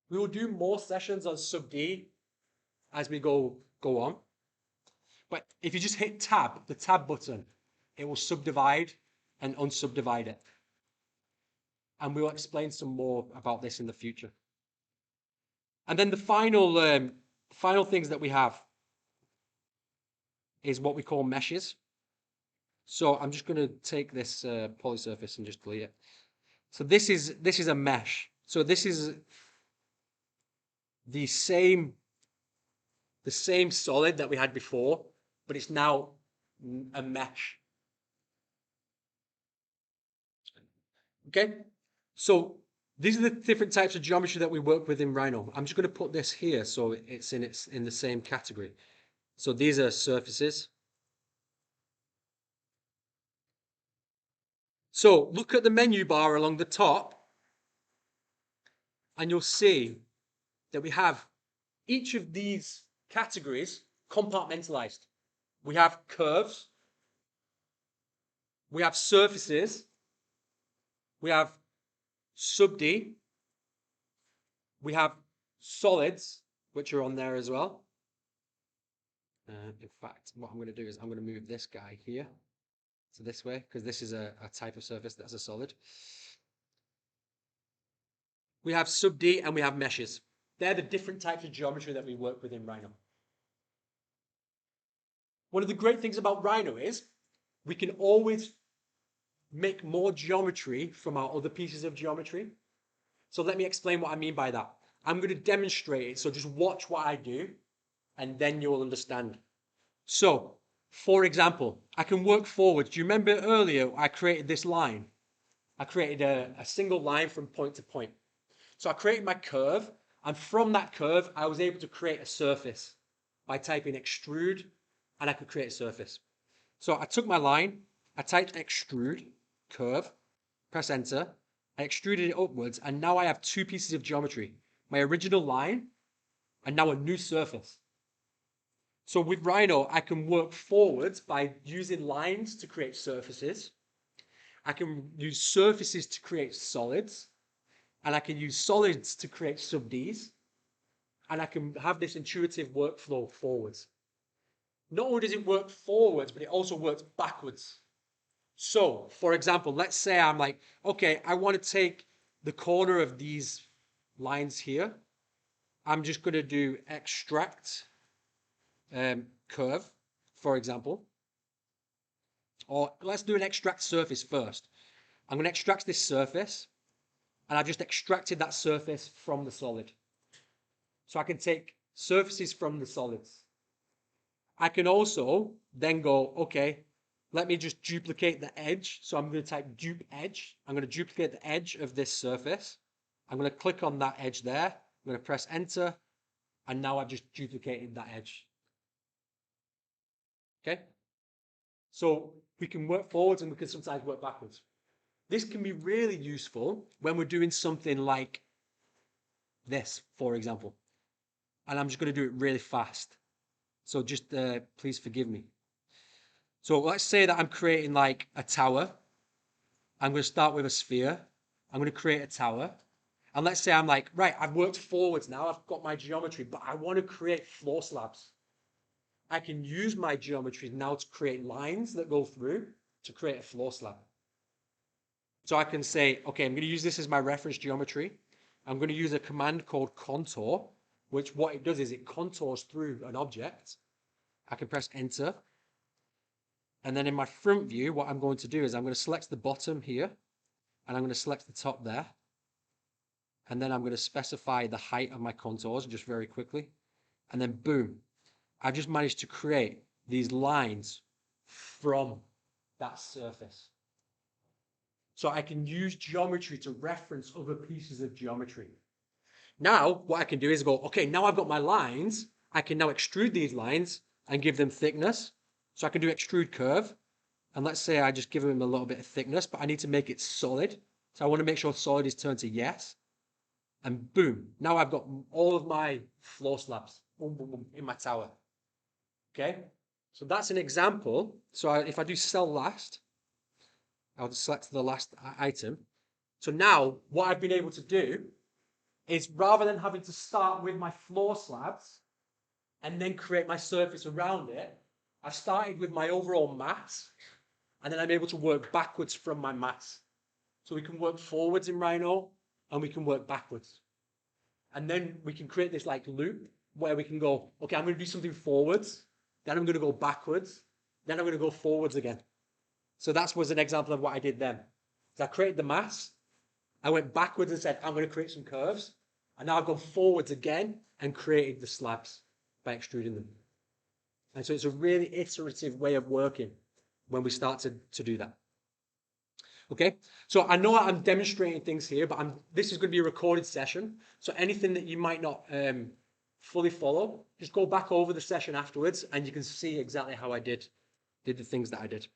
[SPEAKER 1] We will do more sessions on sub D as we go on. But if you just hit tab, the tab button, it will subdivide and unsubdivide it. And we'll explain some more about this in the future. And then the final things that we have is what we call meshes. So I'm just going to take this polysurface and just delete it. So this is a mesh. So this is the same solid that we had before, but it's now a mesh. Okay, so these are the different types of geometry that we work with in Rhino. I'm just going to put this here so it's in the same category. So these are surfaces. So look at the menu bar along the top, and you'll see that we have each of these categories compartmentalized. We have curves, we have surfaces, we have sub D, we have solids, which are on there as well. In fact, what I'm going to do is I'm going to move this guy here to this way, because this is a type of surface that's a solid. We have sub D and we have meshes. They're the different types of geometry that we work with in Rhino. One of the great things about Rhino is we can always make more geometry from our other pieces of geometry. So let me explain what I mean by that. I'm going to demonstrate it, so just watch what I do, and then you'll understand. So, for example, I can work forward. Do you remember earlier I created this line? I created a single line from point to point. So I created my curve, and from that curve, I was able to create a surface by typing extrude, and I could create a surface. So I took my line, I typed extrude, curve, press enter, I extruded it upwards, and now I have two pieces of geometry. My original line, and now a new surface. So with Rhino, I can work forwards by using lines to create surfaces. I can use surfaces to create solids, and I can use solids to create sub-Ds, and I can have this intuitive workflow forwards. Not only does it work forwards, but it also works backwards. So, for example, let's say I'm like, okay, I want to take the corner of these lines here. I'm just going to do extract curve, for example. Or let's do an extract surface first. I'm going to extract this surface, and I've just extracted that surface from the solid. So I can take surfaces from the solids. I can also then go, okay, let me just duplicate the edge. So I'm going to type dupe edge. I'm going to duplicate the edge of this surface. I'm going to click on that edge there. I'm going to press enter. And now I've just duplicated that edge. Okay? So we can work forwards and we can sometimes work backwards. This can be really useful when we're doing something like this, for example. And I'm just going to do it really fast. So just please forgive me. So let's say that I'm creating like a tower. I'm going to start with a sphere. I'm going to create a tower. And let's say I'm like, right, I've worked forwards now. I've got my geometry, but I want to create floor slabs. I can use my geometry now to create lines that go through to create a floor slab. So I can say, okay, I'm going to use this as my reference geometry. I'm going to use a command called contour, which what it does is it contours through an object. I can press enter. And then in my front view, what I'm going to do is I'm going to select the bottom here, and I'm going to select the top there. And then I'm going to specify the height of my contours just very quickly. And then boom, I've just managed to create these lines from that surface. So I can use geometry to reference other pieces of geometry. Now, what I can do is go, okay, now I've got my lines. I can now extrude these lines and give them thickness. So I can do extrude curve. And let's say I just give them a little bit of thickness, but I need to make it solid. So I want to make sure solid is turned to yes. And boom, now I've got all of my floor slabs boom, boom, boom, in my tower. Okay, so that's an example. So if I do cell last, I'll just select the last item. So now what I've been able to do is rather than having to start with my floor slabs and then create my surface around it, I've started with my overall mass, and then I'm able to work backwards from my mass. So we can work forwards in Rhino, and we can work backwards. And then we can create this like loop where we can go, okay, I'm going to do something forwards, then I'm going to go backwards, then I'm going to go forwards again. So that was an example of what I did then. So I created the mass, I went backwards and said, I'm going to create some curves, and now I've gone forwards again and created the slabs by extruding them. And so it's a really iterative way of working when we start to do that. Okay, so I know I'm demonstrating things here, but this is going to be a recorded session. So anything that you might not fully follow, just go back over the session afterwards and you can see exactly how I did the things that I did.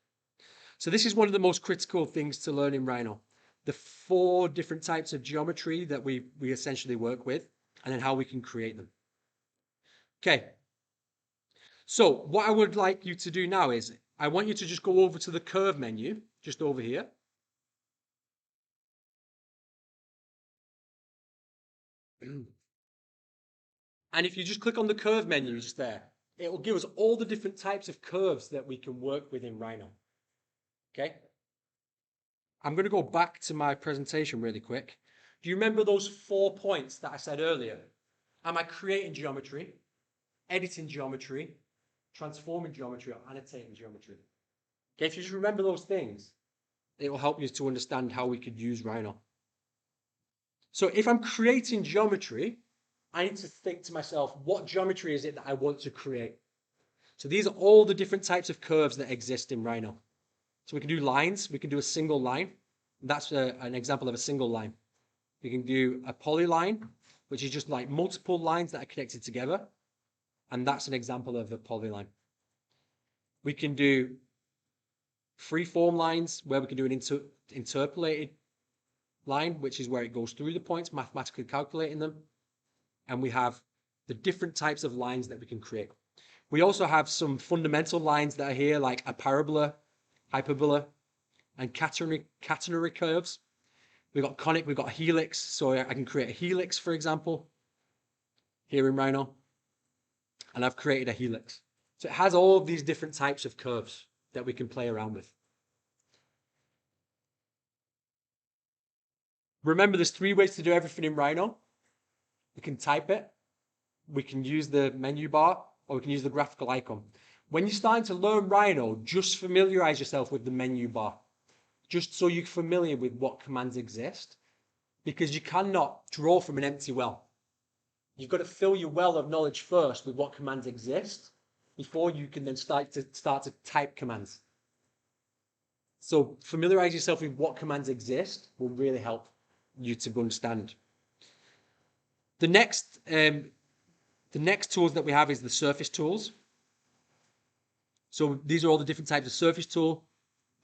[SPEAKER 1] So this is one of the most critical things to learn in Rhino. The 4 different types of geometry that we essentially work with, and then how we can create them. Okay. So what I would like you to do now is, I want you to just go over to the curve menu, just over here. And if you just click on the curve menu just there, it will give us all the different types of curves that we can work with in Rhino. Okay. I'm going to go back to my presentation really quick. Do you remember those 4 points that I said earlier? Am I creating geometry, editing geometry, transforming geometry, or annotating geometry? Okay, if you just remember those things, it will help you to understand how we could use Rhino. So if I'm creating geometry, I need to think to myself, what geometry is it that I want to create? So these are all the different types of curves that exist in Rhino. So we can do lines, we can do a single line. That's an example of a single line. We can do a polyline, which is just like multiple lines that are connected together. And that's an example of a polyline. We can do free-form lines, where we can do an interpolated line, which is where it goes through the points, mathematically calculating them. And we have the different types of lines that we can create. We also have some fundamental lines that are here, like a parabola, hyperbola, and catenary curves. We've got conic, we've got helix, so I can create a helix, for example, here in Rhino. And I've created a helix. So it has all of these different types of curves that we can play around with. Remember, there's 3 ways to do everything in Rhino. We can type it, we can use the menu bar, or we can use the graphical icon. When you're starting to learn Rhino, just familiarize yourself with the menu bar, just so you're familiar with what commands exist, because you cannot draw from an empty well. You've got to fill your well of knowledge first with what commands exist before you can then start to type commands. So familiarize yourself with what commands exist will really help you to understand. The next tools that we have is the surface tools. So these are all the different types of surface tool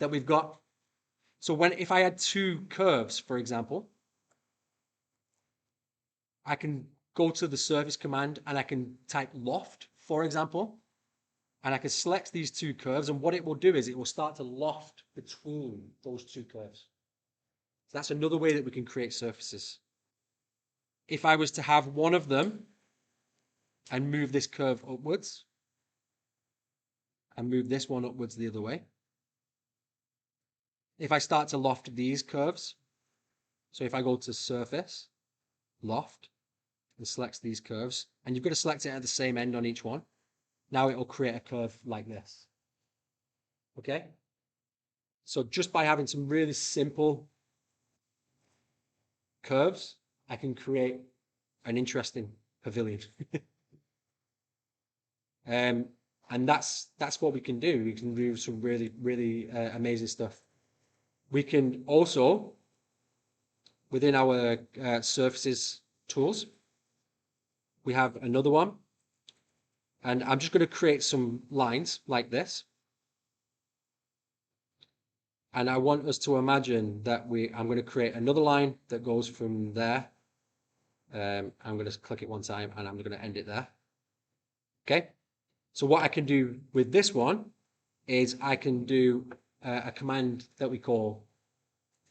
[SPEAKER 1] that we've got. So if I had 2 curves, for example, I can go to the surface command and I can type loft, for example, and I can select these 2 curves, and what it will do is it will start to loft between those 2 curves. So that's another way that we can create surfaces. If I was to have one of them and move this curve upwards and move this one upwards the other way, if I start to loft these curves, so if I go to surface, loft, and select these curves, and you've got to select it at the same end on each one, now it will create a curve like this. Okay? So just by having some really simple curves, I can create an interesting pavilion. And that's what we can do. We can do some really, really amazing stuff. we can also, within our surfaces tools, we have another one. And I'm just going to create some lines like this. And I want us to imagine that I'm going to create another line that goes from there. I'm going to click it one time and I'm going to end it there. Okay. So what I can do with this one is I can do a command that we call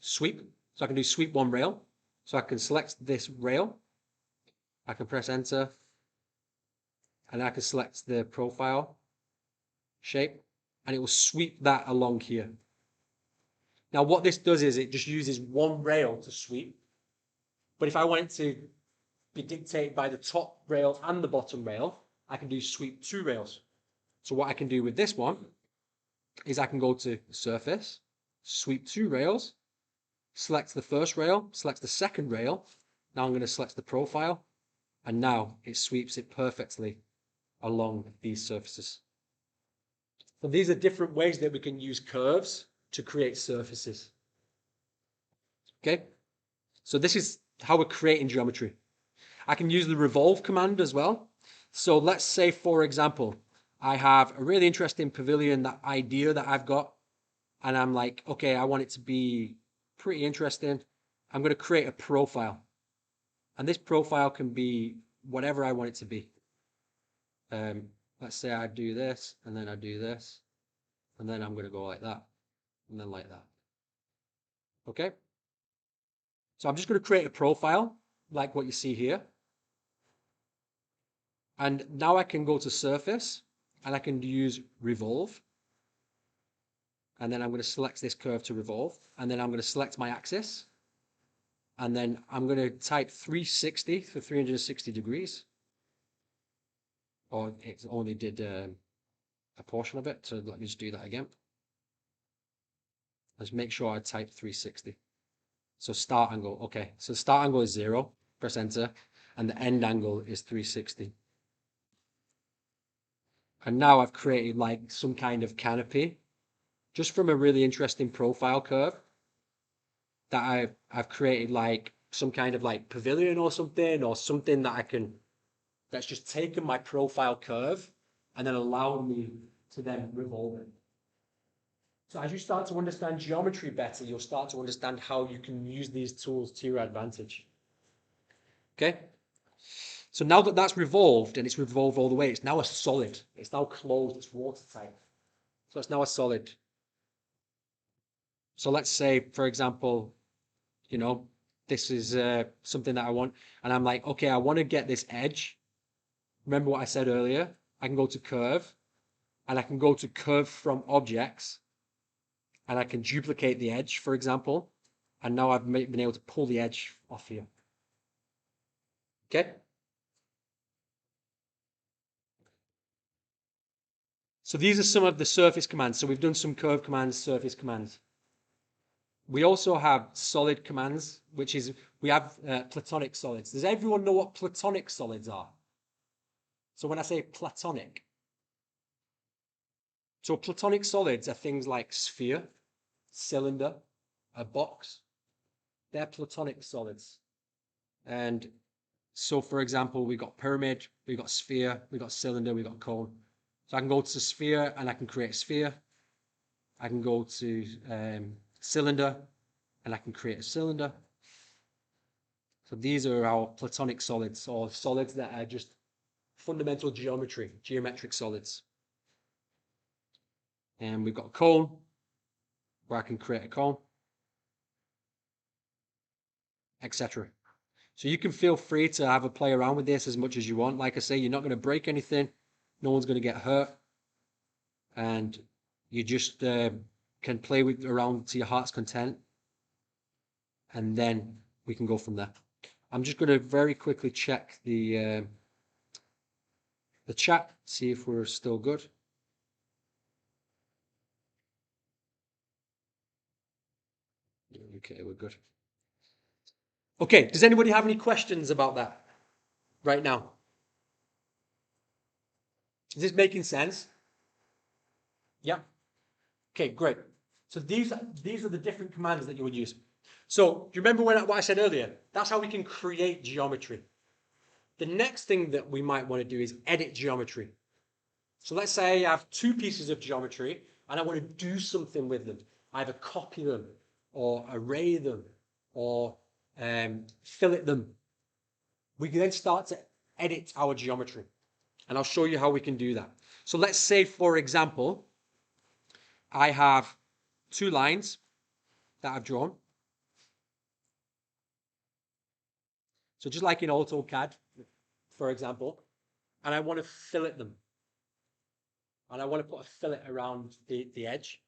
[SPEAKER 1] sweep. So I can do sweep one rail. So I can select this rail. I can press enter. And I can select the profile shape. And it will sweep that along here. Now what this does is it just uses one rail to sweep. But if I want it to be dictated by the top rail and the bottom rail, I can do sweep two rails. So what I can do with this one is I can go to surface, sweep two rails, select the first rail, select the second rail. Now I'm going to select the profile, and now it sweeps it perfectly along these surfaces. So these are different ways that we can use curves to create surfaces. Okay, so this is how we're creating geometry. I can use the revolve command as well. So let's say, for example, I have a really interesting pavilion, that idea that I've got, and I'm like, okay, I want it to be pretty interesting. I'm going to create a profile. And this profile can be whatever I want it to be. Let's say I do this, and then I do this, and then I'm going to go like that, and then like that. Okay? So I'm just going to create a profile, like what you see here. And now I can go to surface, and I can use revolve. And then I'm going to select this curve to revolve. And then I'm going to select my axis. And then I'm going to type 360 for 360 degrees. Or it only did a portion of it. So let me just do that again. Let's make sure I type 360. So start angle. Okay. So the start angle is 0. Press enter. And the end angle is 360. And now I've created like some kind of canopy just from a really interesting profile curve that I've created like some kind of like pavilion or something that I can, that's just taken my profile curve and then allowed me to then revolve it. So as you start to understand geometry better, you'll start to understand how you can use these tools to your advantage. Okay? So now that that's revolved and it's revolved all the way, it's now a solid. It's now closed, it's watertight. So it's now a solid. So let's say, for example, this is something that I want, and I'm like, okay, I want to get this edge. Remember what I said earlier? I can go to curve, and I can go to curve from objects, and I can duplicate the edge, for example, and now I've been able to pull the edge off here. Okay? So these are some of the surface commands. So we've done some curve commands, surface commands. We also have solid commands, which is, we have platonic solids. Does everyone know what platonic solids are? So when I say platonic, so platonic solids are things like sphere, cylinder, a box. They're platonic solids. And so, for example, we've got pyramid, we've got sphere, we've got cylinder, we've got cone. So I can go to sphere and I can create a sphere. I can go to cylinder and I can create a cylinder. So these are our platonic solids, or solids that are just fundamental geometry, geometric solids. And we've got a cone, where I can create a cone, etc. So you can feel free to have a play around with this as much as you want. Like I say, you're not going to break anything. No one's going to get hurt. And you just can play around to your heart's content. And then we can go from there. I'm just going to very quickly check the chat, see if we're still good. Okay, we're good. Okay, does anybody have any questions about that right now? Is this making sense? Yeah. Okay, great. So these are the different commands that you would use. So do you remember what I said earlier? That's how we can create geometry. The next thing that we might want to do is edit geometry. So let's say I have two pieces of geometry and I want to do something with them. Either copy them or array them or fillet them. We can then start to edit our geometry. And I'll show you how we can do that. So let's say, for example, I have two lines that I've drawn. So just like in AutoCAD, for example, and I want to fillet them. And I want to put a fillet around the edge.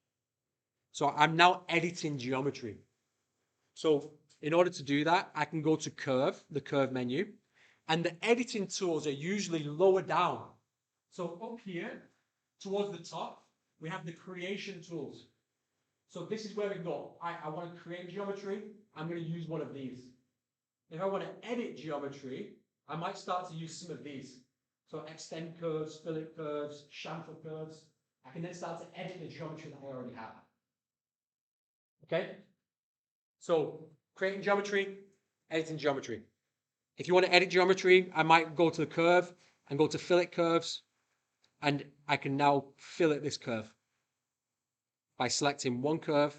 [SPEAKER 1] So I'm now editing geometry. So in order to do that, I can go to curve, the curve menu, and the editing tools are usually lower down. So up here, towards the top, we have the creation tools. So this is where we go. I want to create geometry. I'm going to use one of these. If I want to edit geometry, I might start to use some of these. So extend curves, fillet curves, chamfer curves. I can then start to edit the geometry that I already have. Okay? So creating geometry, editing geometry. If you want to edit geometry, I might go to the curve and go to fillet curves. And I can now fillet this curve by selecting one curve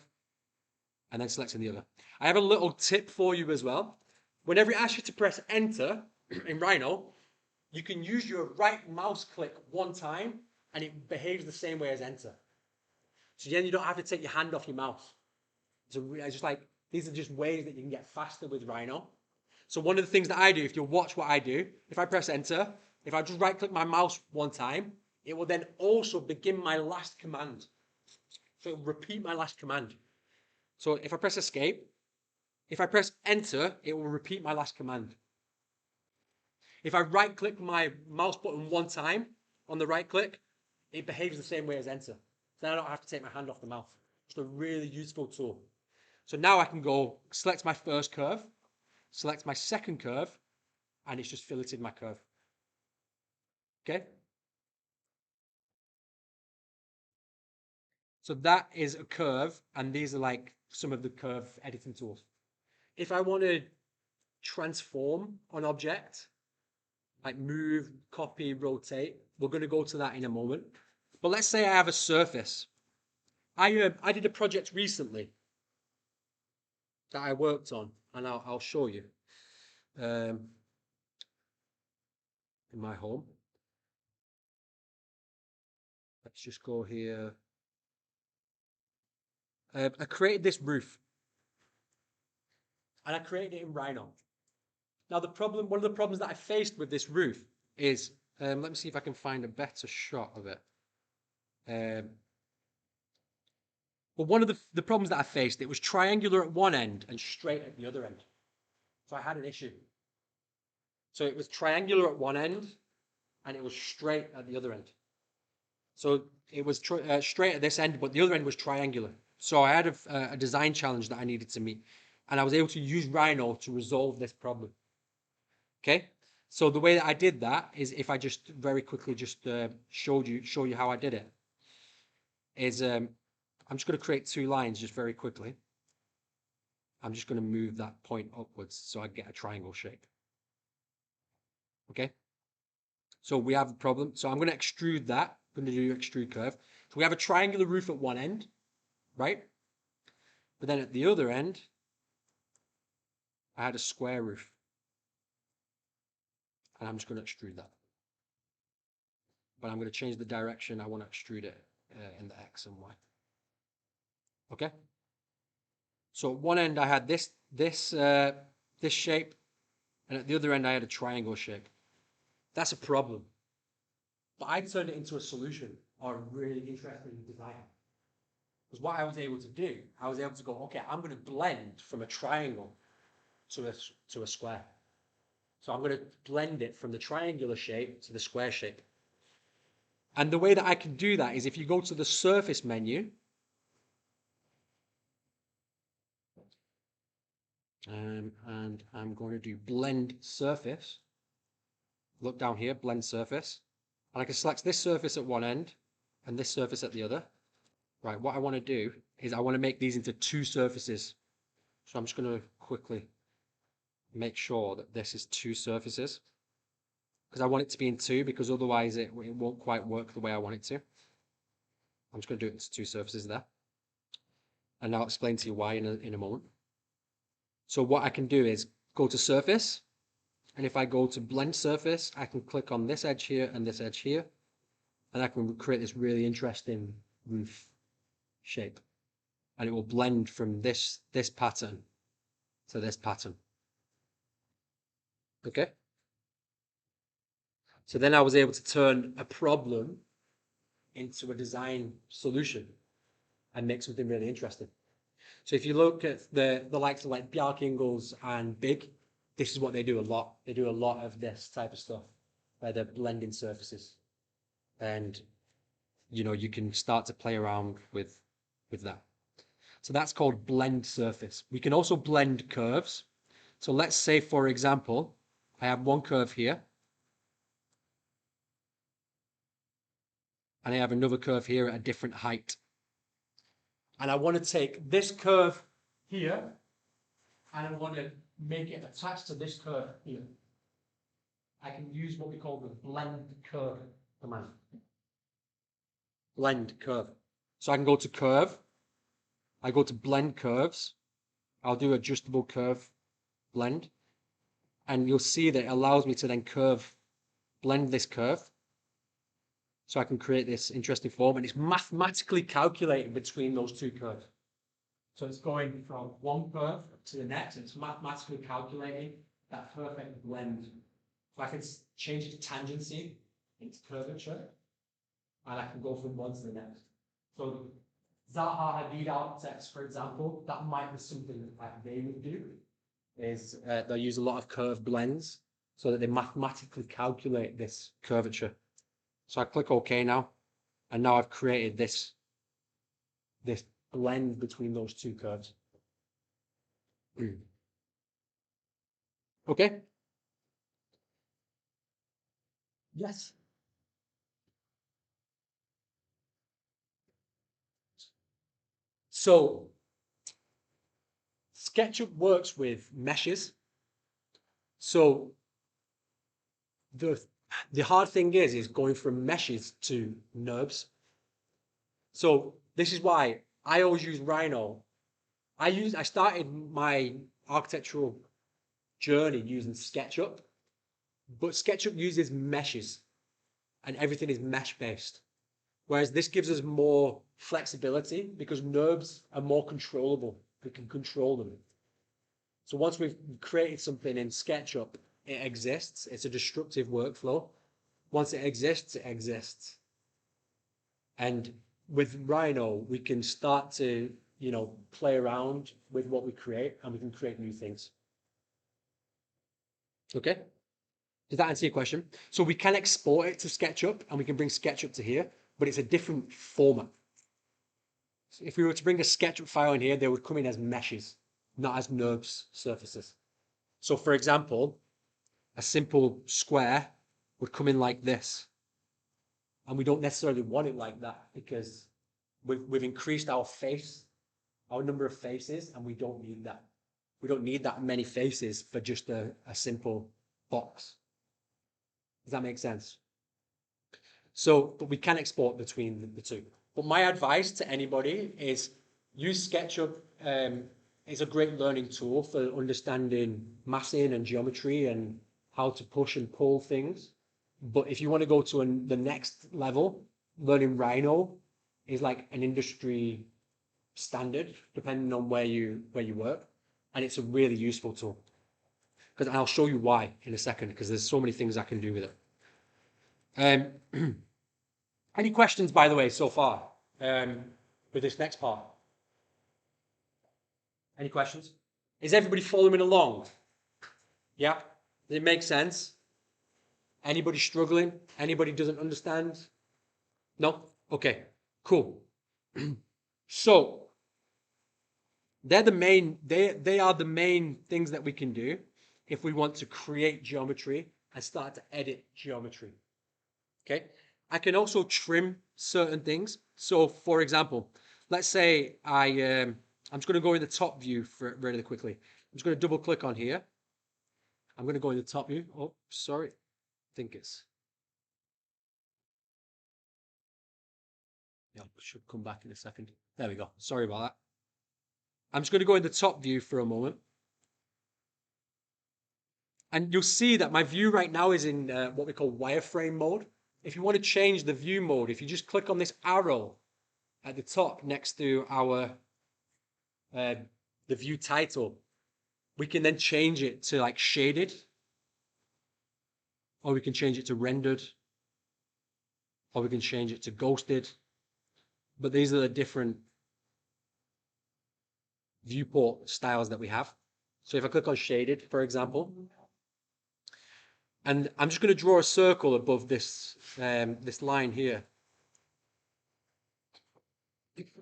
[SPEAKER 1] and then selecting the other. I have a little tip for you as well. Whenever it asks you to press enter in Rhino, you can use your right mouse click one time and it behaves the same way as enter. So then you don't have to take your hand off your mouse. So just like, these are just ways that you can get faster with Rhino. So one of the things that I do, if you watch what I do, if I press enter, if I just right click my mouse one time, it will then also begin my last command. So it will repeat my last command. So if I press escape, if I press enter, it will repeat my last command. If I right click my mouse button one time on the right click, it behaves the same way as enter. So I don't have to take my hand off the mouse. It's a really useful tool. So now I can go select my first curve, select my second curve, and it's just filleted my curve. Okay? So that is a curve, and these are like some of the curve editing tools. If I want to transform an object, like move, copy, rotate, we're going to go to that in a moment. But let's say I have a surface. I did a project recently that I worked on, and I'll show you in my home. Let's just go here. I created this roof, and I created it in Rhino. Now one of the problems that I faced with this roof is, let me see if I can find a better shot of it. Well, one of the problems that I faced, it was triangular at one end and straight at the other end. So I had an issue. So it was triangular at one end and it was straight at the other end. So it was straight at this end, but the other end was triangular. So I had a design challenge that I needed to meet, and I was able to use Rhino to resolve this problem. Okay, so the way that I did that is, if I just very quickly just show you how I did it, is I'm just going to create two lines just very quickly. I'm just going to move that point upwards so I get a triangle shape. Okay, so we have a problem. So I'm going to extrude that. I'm going to do extrude curve. So we have a triangular roof at one end, right? But then at the other end, I had a square roof. And I'm just going to extrude that. But I'm going to change the direction. I want to extrude it in the X and Y. Okay? So at one end I had this shape, and at the other end I had a triangle shape. That's a problem. But I turned it into a solution, or a really interesting design. Because what I was able to do, I was able to go, okay, I'm going to blend from a triangle to a square. So I'm going to blend it from the triangular shape to the square shape. And the way that I can do that is, if you go to the surface menu, and I'm going to do blend surface. Look down here, blend surface. And I can select this surface at one end and this surface at the other. Right, what I want to do is I want to make these into two surfaces. So I'm just going to quickly make sure that this is two surfaces, because I want it to be in two, because otherwise it won't quite work the way I want it to. I'm just going to do it into two surfaces there. And I'll explain to you why in a moment. So what I can do is go to surface, and if I go to blend surface, I can click on this edge here and this edge here, and I can create this really interesting roof shape. And it will blend from this pattern to this pattern. Okay? So then I was able to turn a problem into a design solution and make something really interesting. So if you look at the likes of like Bjarkingles and Big, this is what they do a lot. They do a lot of this type of stuff where they're blending surfaces. And you know, you can start to play around with that. So that's called blend surface. We can also blend curves. So let's say, for example, I have one curve here, and I have another curve here at a different height. And I want to take this curve here, and I want to make it attached to this curve here. I can use what we call the blend curve command. Blend curve. So I can go to curve, I go to blend curves, I'll do adjustable curve blend, and you'll see that it allows me to then blend this curve. So I can create this interesting form, and it's mathematically calculating between those two curves. So it's going from one curve to the next, and it's mathematically calculating that perfect blend. So I can change its tangency, its curvature, and I can go from one to the next. So Zaha Hadid architects, for example, that might be something that they would do, is they'll use a lot of curve blends so that they mathematically calculate this curvature. So I click OK now, and now I've created this blend between those two curves. Okay? Yes. So SketchUp works with meshes. So the hard thing is going from meshes to NURBS. So this is why I always use Rhino. I started my architectural journey using SketchUp, but SketchUp uses meshes and everything is mesh based. Whereas this gives us more flexibility because NURBS are more controllable. We can control them. So once we've created something in SketchUp, it exists. It's a destructive workflow. Once it exists, it exists. And with Rhino, we can start to, you know, play around with what we create, and we can create new things. Okay? Does that answer your question? So we can export it to SketchUp, and we can bring SketchUp to here, but it's a different format. So if we were to bring a SketchUp file in here, they would come in as meshes, not as NURBS surfaces. So for example, a simple square would come in like this. And we don't necessarily want it like that because we've increased our number of faces, and we don't need that. We don't need that many faces for just a simple box. Does that make sense? So, but we can export between the two. But my advice to anybody is use SketchUp. It's a great learning tool for understanding massing and geometry and how to push and pull things. But if you want to go to the next level, learning Rhino is like an industry standard, depending on where you work, and it's a really useful tool. Because I'll show you why in a second, because there's so many things I can do with it. Any questions, by the way, so far with this next part? Any questions? Is everybody following along? Yeah? Does it make sense? Anybody struggling? Anybody doesn't understand? No? Okay, cool. So they are the main things that we can do if we want to create geometry and start to edit geometry. Okay? I can also trim certain things. So for example, let's say I'm just going to go in the top view for really quickly. I'm just going to double click on here. I'm going to go in the top view. Oh, sorry. I think it's, yeah, should come back in a second. There we go. Sorry about that. I'm just going to go in the top view for a moment. And you'll see that my view right now is in what we call wireframe mode. If you want to change the view mode, if you just click on this arrow at the top next to our the view title, we can then change it to like shaded, or we can change it to rendered, or we can change it to ghosted. But these are the different viewport styles that we have. So if I click on shaded, for example, and I'm just going to draw a circle above this this line here,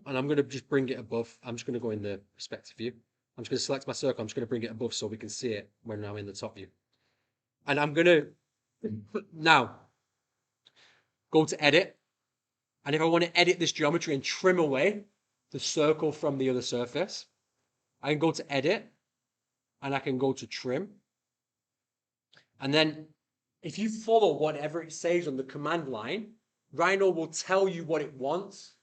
[SPEAKER 1] and I'm going to just bring it above. I'm just going to go in the perspective view. I'm just going to select my circle. I'm just going to bring it above so we can see it when I'm in the top view. And I'm going to now go to edit. And if I want to edit this geometry and trim away the circle from the other surface, I can go to edit and I can go to trim. And then if you follow whatever it says on the command line, Rhino will tell you what it wants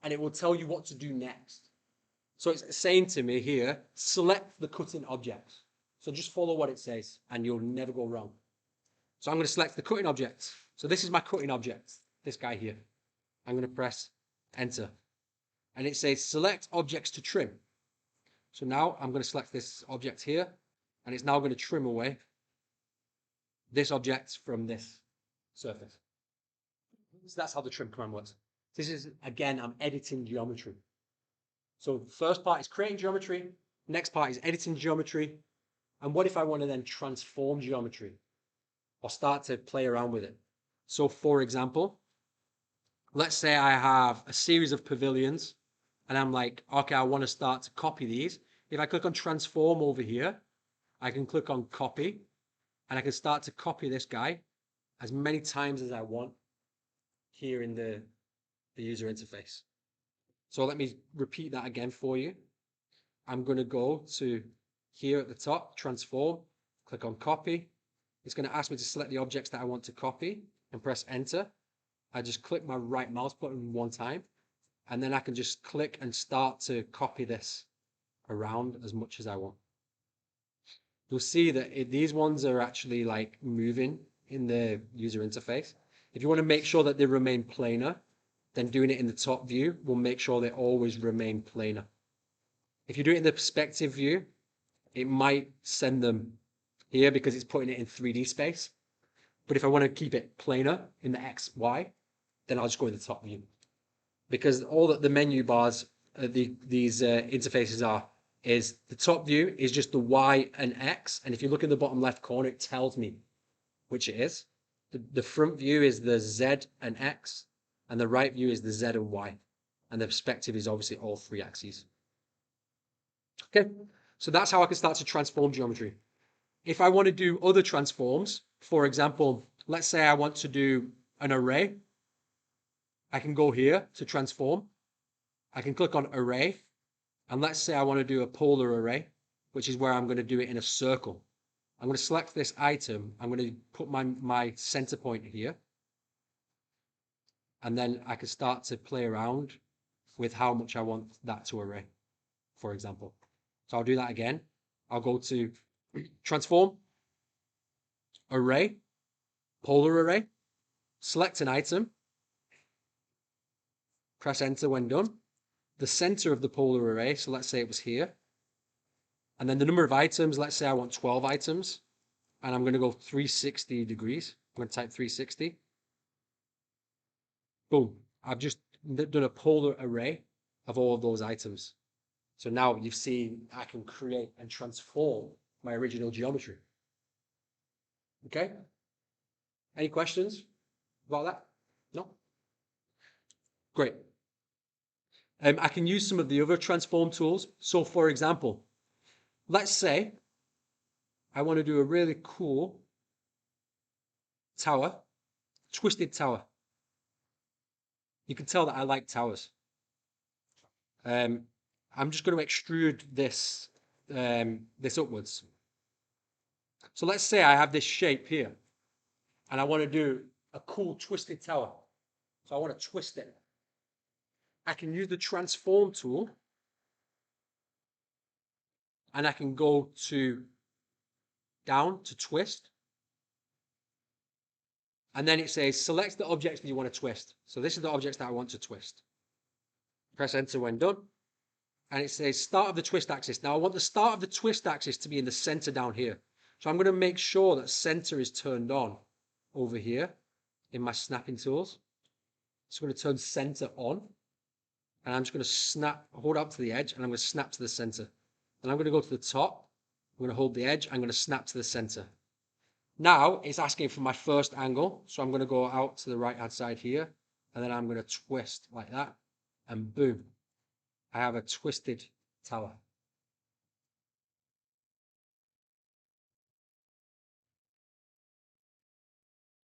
[SPEAKER 1] and it will tell you what to do next. So it's saying to me here, select the cutting object. So just follow what it says and you'll never go wrong. So I'm going to select the cutting object. So this is my cutting object, this guy here. I'm going to press enter. And it says select objects to trim. So now I'm going to select this object here and it's now going to trim away this object from this surface. So that's how the trim command works. This is, again, I'm editing geometry. So the first part is creating geometry. Next part is editing geometry. And what if I want to then transform geometry or start to play around with it? So for example, let's say I have a series of pavilions and I'm like, okay, I want to start to copy these. If I click on transform over here, I can click on copy and I can start to copy this guy as many times as I want here in the user interface. So let me repeat that again for you. I'm going to go to here at the top, transform, click on copy. It's going to ask me to select the objects that I want to copy and press enter. I just click my right mouse button one time and then I can just click and start to copy this around as much as I want. You'll see that these ones are actually like moving in the user interface. If you want to make sure that they remain planar, then doing it in the top view will make sure they always remain planar. If you do it in the perspective view, it might send them here because it's putting it in 3D space. But if I want to keep it planar in the X, Y, then I'll just go in the top view. Because all that the menu bars, these interfaces are, is the top view is just the Y and X. And if you look in the bottom left corner, it tells me which it is. The front view is the Z and X, and the right view is the Z and Y. And the perspective is obviously all three axes. Okay, so that's how I can start to transform geometry. If I want to do other transforms, for example, let's say I want to do an array, I can go here to transform. I can click on array, and let's say I want to do a polar array, which is where I'm going to do it in a circle. I'm going to select this item. I'm going to put my center point here. And then I can start to play around with how much I want that to array, for example. So I'll do that again. I'll go to transform, array, polar array, select an item, press enter when done. The center of the polar array, so let's say it was here. And then the number of items, let's say I want 12 items. And I'm going to go 360 degrees. I'm going to type 360. Boom. I've just done a polar array of all of those items. So now you've seen I can create and transform my original geometry. Okay? Any questions about that? No? Great. I can use some of the other transform tools. So for example, let's say I want to do a really cool tower, twisted tower. You can tell that I like towers. I'm just going to extrude this, this upwards. So let's say I have this shape here and I want to do a cool twisted tower. So I want to twist it. I can use the transform tool and I can go to down to twist. And then it says select the objects that you want to twist. So this is the objects that I want to twist. Press enter when done. And it says start of the twist axis. Now I want the start of the twist axis to be in the center down here. So I'm going to make sure that center is turned on over here in my snapping tools. So I'm going to turn center on. And I'm just going to snap, hold up to the edge, and I'm going to snap to the center. Then I'm going to go to the top. I'm going to hold the edge. I'm going to snap to the center. Now it's asking for my first angle. So I'm going to go out to the right hand side here. And then I'm going to twist like that. And boom. I have a twisted tower.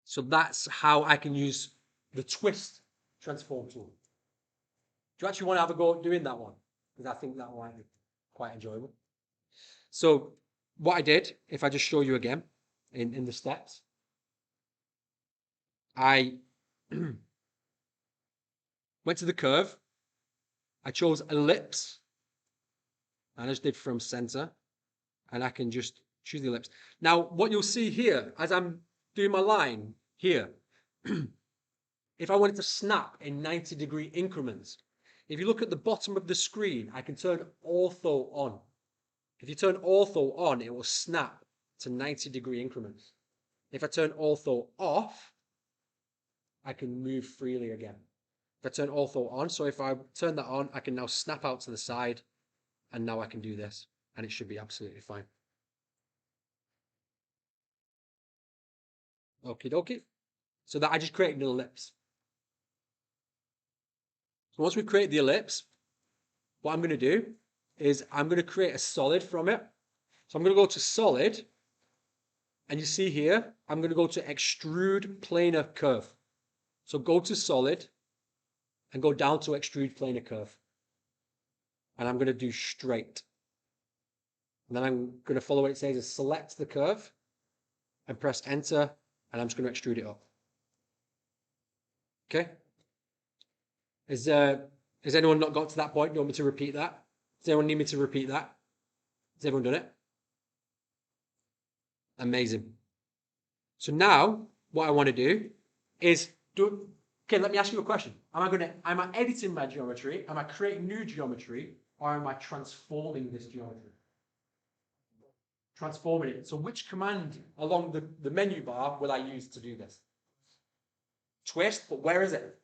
[SPEAKER 1] So that's how I can use the twist transform tool. Do you actually want to have a go at doing that one? Because I think that might be quite enjoyable. So what I did, if I just show you again in the steps, I went to the curve, I chose ellipse, and I just did from center, and I can just choose the ellipse. Now, what you'll see here, as I'm doing my line here, if I wanted to snap in 90-degree increments, if you look at the bottom of the screen, I can turn ortho on. If you turn ortho on, it will snap to 90-degree increments. If I turn ortho off, I can move freely again. If I turn ortho on, so if I turn that on, I can now snap out to the side, and now I can do this, and it should be absolutely fine. Okie dokie. So that I just created an ellipse. So once we create the ellipse, what I'm going to do is I'm going to create a solid from it. So I'm going to go to solid, and you see here, I'm going to go to extrude planar curve. So go to solid and go down to extrude planar curve. And I'm going to do straight. And then I'm going to follow what it says is select the curve and press enter, and I'm just going to extrude it up. Okay? Has anyone not got to that point? Do you want me to repeat that? Does anyone need me to repeat that? Has everyone done it? Amazing. So now what I want to do is okay, let me ask you a question. Am I editing my geometry? Am I creating new geometry? Or am I transforming this geometry? Transforming it. So which command along the menu bar will I use to do this? Twist, but where is it?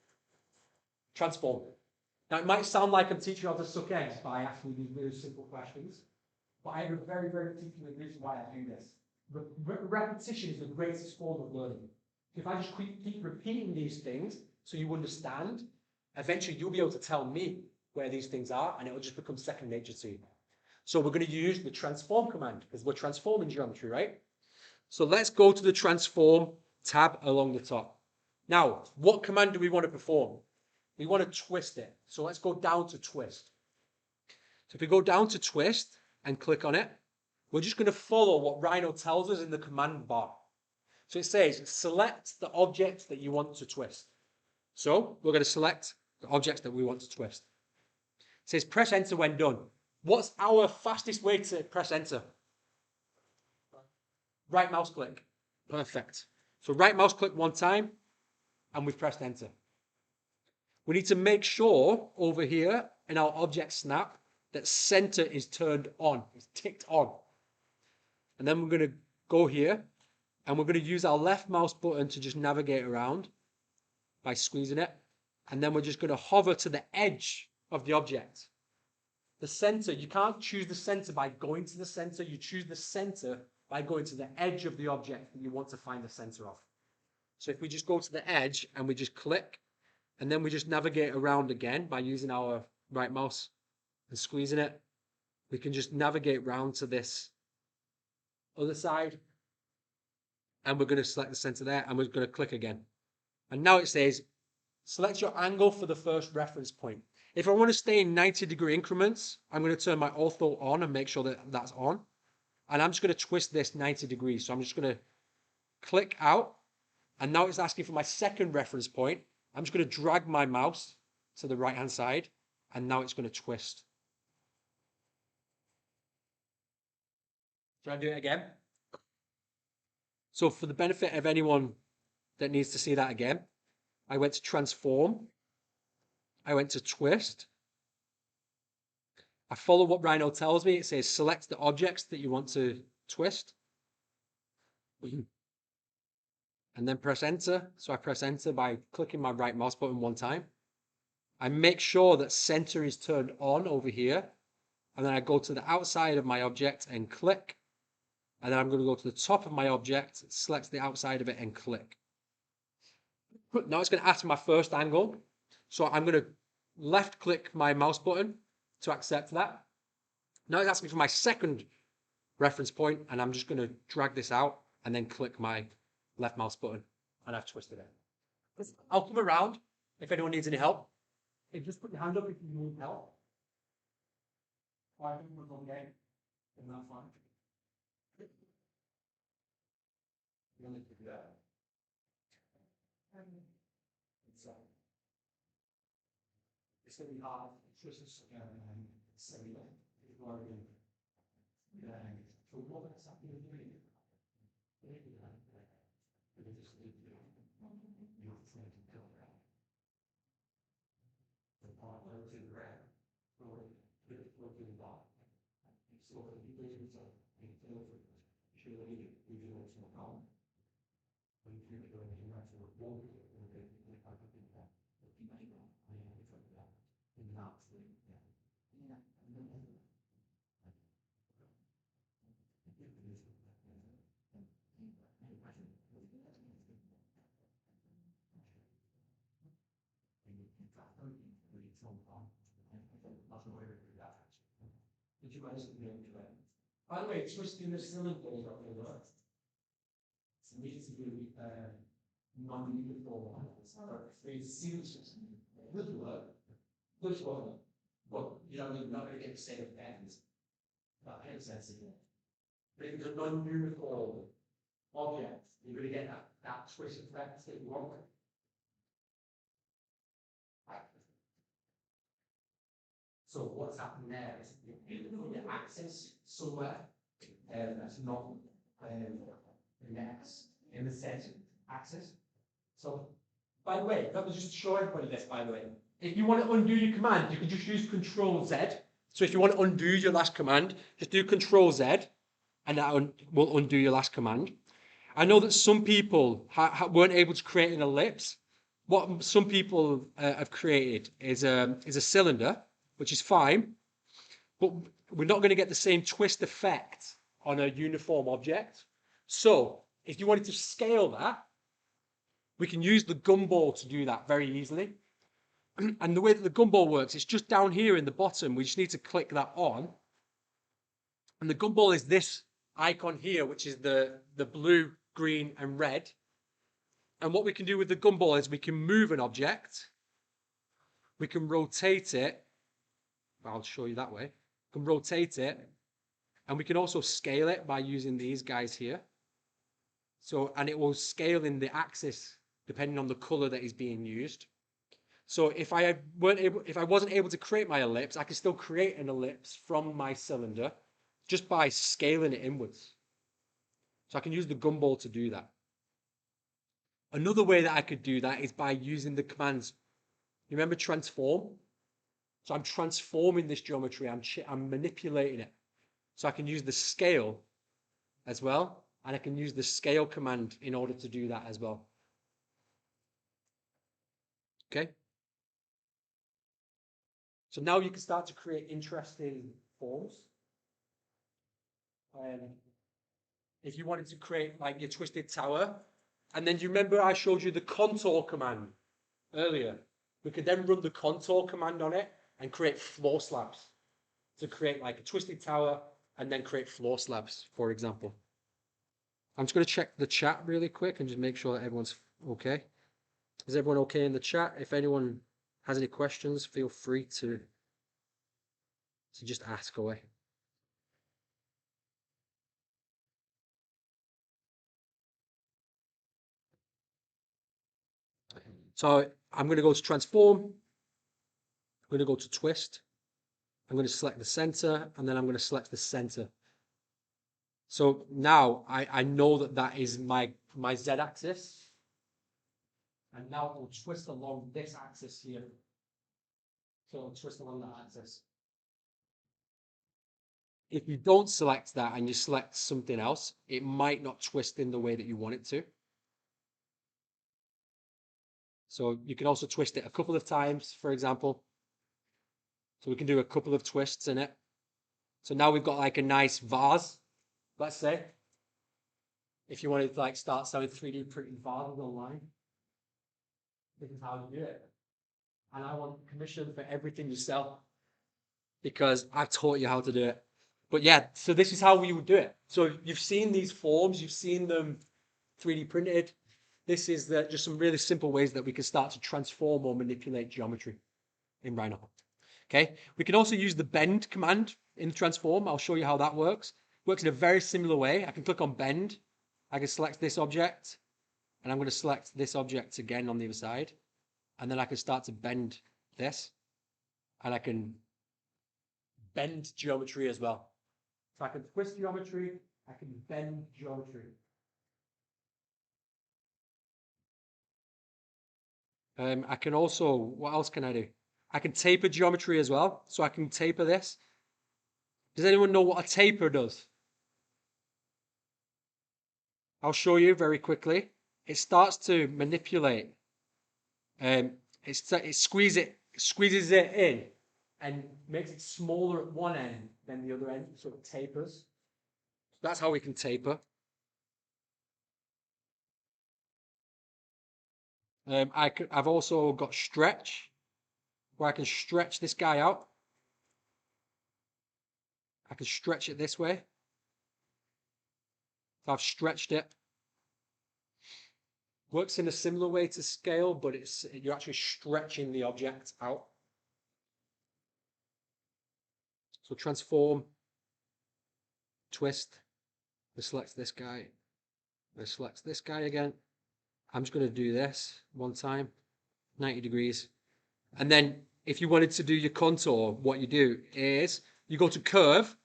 [SPEAKER 1] Transform. Now it might sound like I'm teaching you how to suck eggs by asking these really simple questions, but I have a very, very particular reason why I do this. Repetition is the greatest form of learning. If I just keep repeating these things so you understand, eventually you'll be able to tell me where these things are, and it will just become second nature to you. So we're going to use the transform command because we're transforming geometry, right? So let's go to the transform tab along the top. Now, what command do we want to perform? We want to twist it. So let's go down to twist. So if we go down to twist and click on it, we're just going to follow what Rhino tells us in the command bar. So it says, select the object that you want to twist. So we're going to select the objects that we want to twist. It says, press enter when done. What's our fastest way to press enter? Right mouse click. Perfect. So right mouse click one time, and we've pressed enter. We need to make sure over here in our object snap that center is turned on, it's ticked on. And then we're going to go here and we're going to use our left mouse button to just navigate around by squeezing it. And then we're just going to hover to the edge of the object. The center, you can't choose the center by going to the center. You choose the center by going to the edge of the object that you want to find the center of. So if we just go to the edge and we just click, and then we just navigate around again by using our right mouse and squeezing it, we can just navigate round to this other side, and we're going to select the center there, and we're going to click again. And now it says, select your angle for the first reference point. If I want to stay in 90-degree increments, I'm going to turn my ortho on and make sure that that's on. And I'm just going to twist this 90 degrees. So I'm just going to click out. And now it's asking for my second reference point. I'm just going to drag my mouse to the right-hand side. And now it's going to twist. Should I do it again? So for the benefit of anyone that needs to see that again, I went to transform. I went to twist. I follow what Rhino tells me. It says select the objects that you want to twist. And then press enter. So I press enter by clicking my right mouse button one time. I make sure that center is turned on over here. And then I go to the outside of my object and click. And then I'm going to go to the top of my object, select the outside of it and click. Now it's going to ask my first angle. So I'm going to left click my mouse button to accept that. Now it's asking for my second reference point, and I'm just going to drag this out and then click my left mouse button, and I've twisted it. I'll come around if anyone needs any help. Hey, just put your hand up if you need help. Or I think we're okay, and that's fine. You only do that. It's going to be hard. Twist this again and say that it's working. So what is happening to me? Did you guys do that? By the way, twisting the cylinder over. It needs to be non-uniform. It's serious. Good work. Good work. But you know, you're not going to get the same ends. That makes sense again. But if it's a non-uniform object, you're going to get that twist effect that you want. So what's happening there is you put the axis somewhere that's not the next in the set axis. So, by the way, let me just show everybody this, by the way. If you want to undo your command, you can just use Control Z. So if you want to undo your last command, just do Control Z, and that will undo your last command. I know that some people weren't able to create an ellipse. What some people have created is a cylinder, which is fine, but we're not going to get the same twist effect on a uniform object. So if you wanted to scale that, we can use the gumball to do that very easily. And the way that the gumball works, it's just down here in the bottom. We just need to click that on. And the gumball is this icon here, which is the blue, green, and red. And what we can do with the gumball is we can move an object. We can rotate it. I'll show you that way. We can rotate it. And we can also scale it by using these guys here. So, and it will scale in the axis depending on the color that is being used. So if I wasn't able to create my ellipse, I could still create an ellipse from my cylinder just by scaling it inwards. So I can use the gumball to do that. Another way that I could do that is by using the commands. You remember transform? So I'm transforming this geometry. I'm manipulating it. So I can use the scale as well. And I can use the scale command in order to do that as well. Okay. So now you can start to create interesting forms. If you wanted to create like your twisted tower, and then do you remember I showed you the contour command earlier? We could then run the contour command on it and create floor slabs to create like a twisted tower and then create floor slabs, for example. I'm just going to check the chat really quick and just make sure that everyone's okay. Is everyone okay in the chat? If anyone has any questions, feel free to just ask away. So I'm going to go to transform. I'm going to go to twist. I'm going to select the center, and then I'm going to select the center. So now I know that that is my z-axis. And now it will twist along this axis here. So it'll twist along that axis. If you don't select that and you select something else, it might not twist in the way that you want it to. So you can also twist it a couple of times, for example. So we can do a couple of twists in it. So now we've got like a nice vase, let's say. If you wanted to like start selling 3D printed vases online, this is how you do it. And I want commission for everything you sell because I've taught you how to do it. But yeah, so this is how we would do it. So you've seen these forms, you've seen them 3D printed. This is just some really simple ways that we can start to transform or manipulate geometry in Rhino. Okay, we can also use the bend command in transform. I'll show you how that works. It works in a very similar way. I can click on bend. I can select this object, and I'm going to select this object again on the other side. And then I can start to bend this, and I can bend geometry as well. So I can twist geometry, I can bend geometry. I can also, what else can I do? I can taper geometry as well. So I can taper this. Does anyone know what a taper does? I'll show you very quickly. It starts to manipulate. It squeezes it in and makes it smaller at one end than the other end, so it tapers. That's how we can taper. I've also got stretch, where I can stretch this guy out. I can stretch it this way. So I've stretched it. Works in a similar way to scale, but you're actually stretching the object out. So transform, twist, it selects this guy, it selects this guy again. I'm just going to do this one time, 90 degrees. And then if you wanted to do your contour, what you do is you go to curve,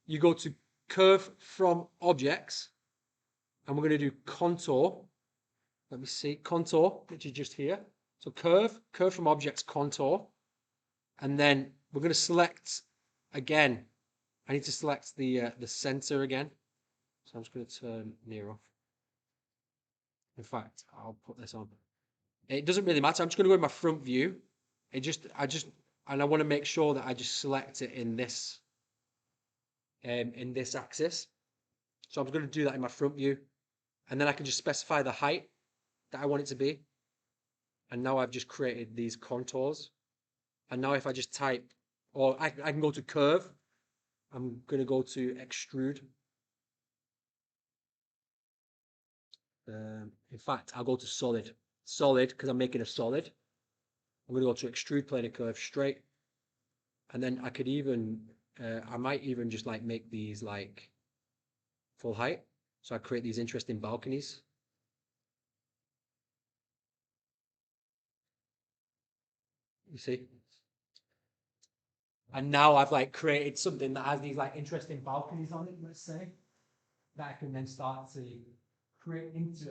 [SPEAKER 1] you go to curve from objects, and we're going to do contour. Let me see, contour, which is just here. So curve from objects, contour. And then we're going to select again. I need to select the center again. So I'm just going to turn near off. In fact, I'll put this on. It doesn't really matter. I'm just going to go in my front view. And I want to make sure that I just select it in this axis. So I'm going to do that in my front view. And then I can just specify the height that I want it to be. And now I've just created these contours. And now if I just type, or I can go to curve. I'm going to go to extrude. In fact, I'll go to solid. Solid, because I'm making a solid. I'm going to go to extrude planar curve straight. And then I could even, I might even just like make these like full height. So I create these interesting balconies. You see? And now I've like created something that has these like interesting balconies on it, let's say, that I can then start to create into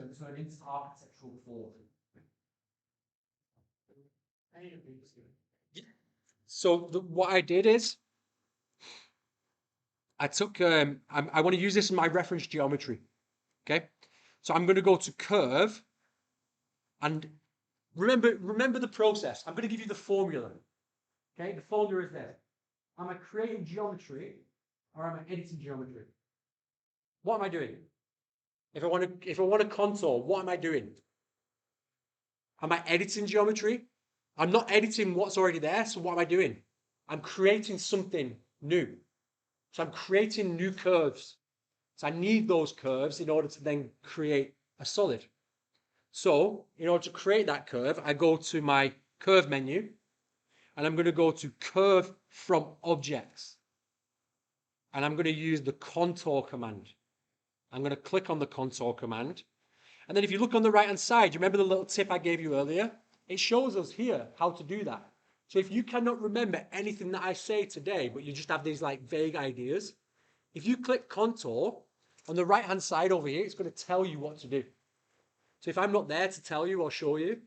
[SPEAKER 1] architectural form. So what I did is I took, I want to use this in my reference geometry. Okay. So I'm going to go to curve and remember the process. I'm going to give you the formula. Okay. The formula is this. Am I creating geometry or am I editing geometry? What am I doing? If I want to contour, what am I doing? Am I editing geometry? I'm not editing what's already there, so what am I doing? I'm creating something new. So I'm creating new curves. So I need those curves in order to then create a solid. So in order to create that curve, I go to my curve menu, and I'm going to go to curve from objects. And I'm going to use the contour command. I'm going to click on the contour command. And then if you look on the right hand side, you remember the little tip I gave you earlier? It shows us here how to do that. So if you cannot remember anything that I say today, but you just have these like vague ideas, if you click contour, on the right hand side over here, it's going to tell you what to do. So if I'm not there to tell you or show you,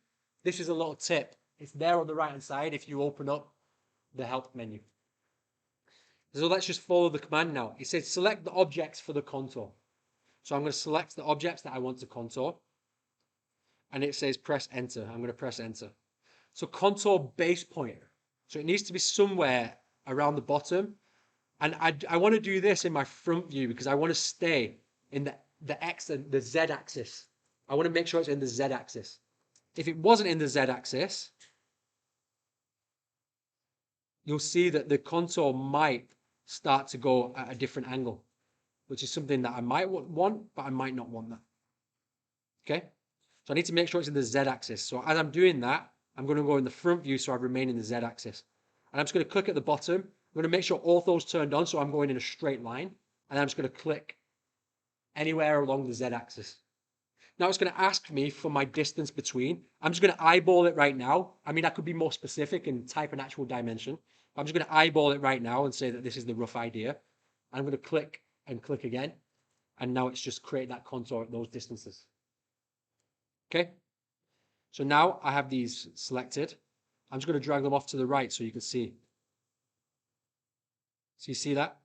[SPEAKER 1] this is a little tip. It's there on the right hand side if you open up the help menu. So let's just follow the command now. It says select the objects for the contour. So I'm going to select the objects that I want to contour. And it says press enter. I'm going to press enter. So contour base point. So it needs to be somewhere around the bottom. And I want to do this in my front view because I want to stay in the X and the Z axis. I want to make sure it's in the Z axis. If it wasn't in the Z axis, you'll see that the contour might start to go at a different angle, which is something that I might want, but I might not want that. Okay? So I need to make sure it's in the Z axis. So as I'm doing that, I'm going to go in the front view so I remain in the Z axis. And I'm just going to click at the bottom. I'm going to make sure ortho's turned on so I'm going in a straight line. And I'm just going to click anywhere along the Z axis. Now it's going to ask me for my distance between. I'm just going to eyeball it right now. I mean, I could be more specific and type an actual dimension. I'm just going to eyeball it right now and say that this is the rough idea. I'm going to click and click again. And now it's just create that contour at those distances. Okay? So now I have these selected. I'm just going to drag them off to the right so you can see. So you see that?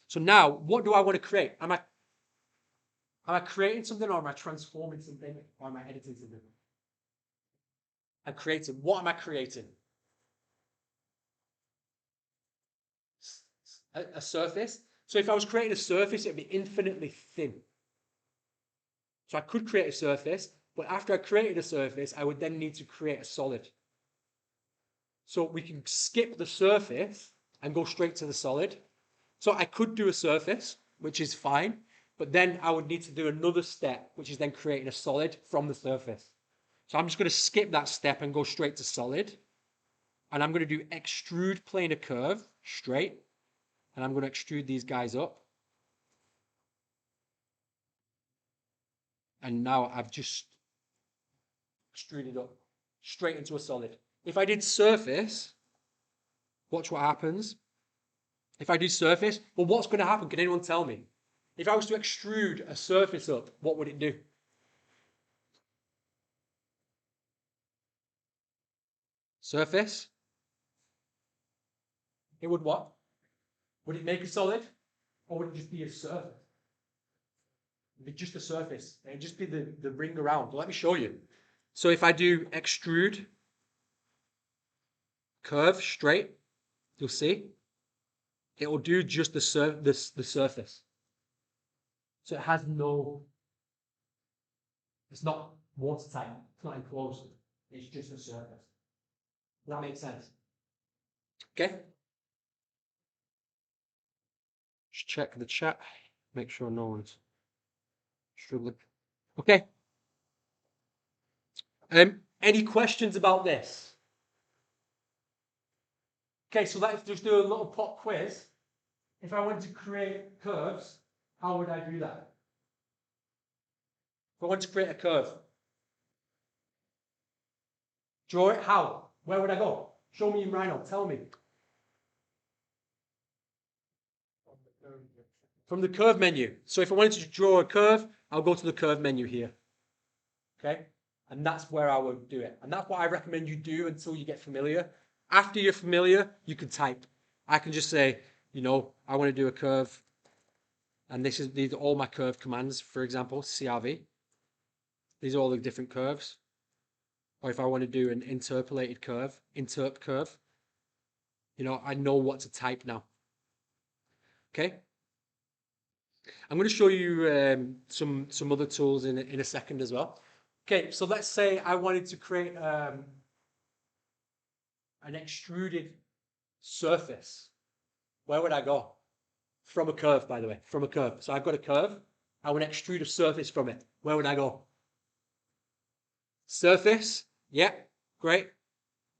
[SPEAKER 1] So now, what do I want to create? Am I creating something, or am I transforming something, or am I editing something? I'm creating. What am I creating? A surface. So if I was creating a surface, it'd be infinitely thin. So I could create a surface, but after I created a surface, I would then need to create a solid. So we can skip the surface and go straight to the solid. So I could do a surface, which is fine, but then I would need to do another step, which is then creating a solid from the surface. So I'm just going to skip that step and go straight to solid. And I'm going to do extrude planar curve straight. And I'm going to extrude these guys up. And now I've just extruded up straight into a solid. If I did surface, watch what happens. If I do surface, well, what's going to happen? Can anyone tell me? If I was to extrude a surface up, what would it do? Surface. It would what? Would it make a solid? Or would it just be a surface? It'd be just a surface. It'd just be the ring around. Let me show you. So if I do extrude, curve, straight, you'll see it will do just the surface. So it has no, it's not watertight, it's not enclosed, it's just a surface. Does that make sense? Okay. Just check the chat, make sure no one's struggling. Okay. Any questions about this? Okay, so let's just do a little pop quiz. If I wanted to create curves, how would I do that? If I want to create a curve, draw it how? Where would I go? Show me in Rhino, tell me. From the curve menu. So if I wanted to draw a curve, I'll go to the curve menu here. Okay? And that's where I would do it. And that's what I recommend you do until you get familiar. After you're familiar, you can type. I can just say, you know, I want to do a curve. And these are all my curve commands, for example, CRV. These are all the different curves. Or if I want to do an interpolated curve, interp curve, you know, I know what to type now. Okay? I'm going to show you some other tools in a second as well. Okay, so let's say I wanted to create an extruded surface. Where would I go? From a curve, by the way, from a curve. So I've got a curve. I want to extrude a surface from it. Where would I go? Surface. Yeah, great.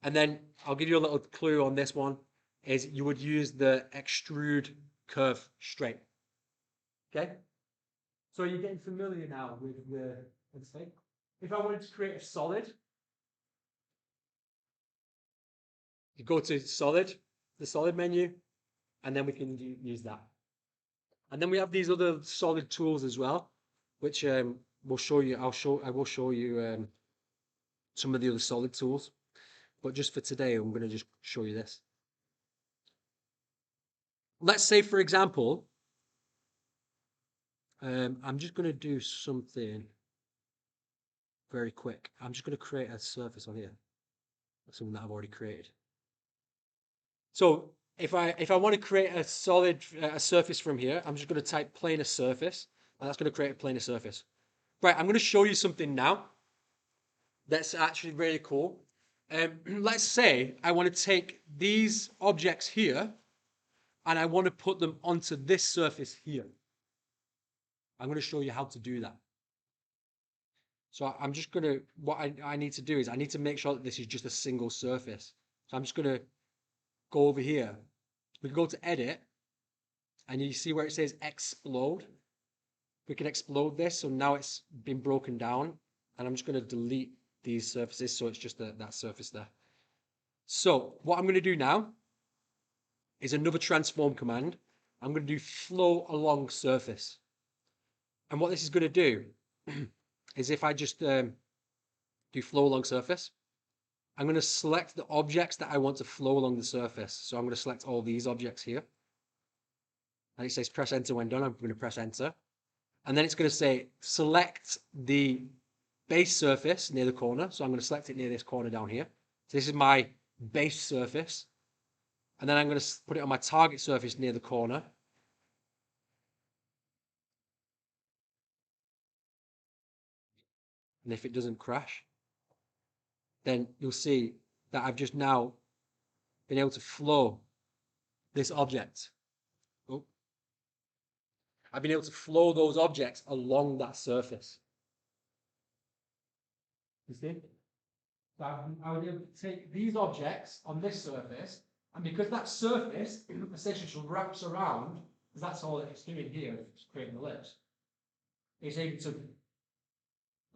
[SPEAKER 1] And then I'll give you a little clue on this one, is you would use the extrude curve straight. Okay? So you're getting familiar now with the thing. If I wanted to create a solid, you go to solid, the solid menu, and then we can use that. And then we have these other solid tools as well, which we'll show you. I will show you some of the other solid tools. But just for today, I'm going to just show you this. Let's say, for example, I'm just going to do something very quick. I'm just going to create a surface on here. Something that I've already created. So if I want to create a solid a surface from here, I'm just going to type planar surface, and that's going to create a planar surface. Right, I'm going to show you something now that's actually really cool. Let's say I want to take these objects here and I want to put them onto this surface here. I'm going to show you how to do that. So I'm just going to, what I need to do is I need to make sure that this is just a single surface. So I'm just going to go over here. We can go to edit and you see where it says explode. We can explode this. So now it's been broken down and I'm just going to delete these surfaces. So it's just that surface there. So what I'm going to do now is another transform command. I'm going to do flow along surface. And what this is going to do is if I just do flow along surface, I'm going to select the objects that I want to flow along the surface. So I'm going to select all these objects here. And it says press enter when done. I'm going to press enter. And then it's going to say select the base surface near the corner. So I'm going to select it near this corner down here. So this is my base surface. And then I'm going to put it on my target surface near the corner. And if it doesn't crash, then you'll see that I've just now been able to flow this object. Oh. I've been able to flow those objects along that surface. You see? So I would be able to take these objects on this surface, and because that surface essentially wraps around, because that's all that it's doing here, it's creating the ellipse, it's able to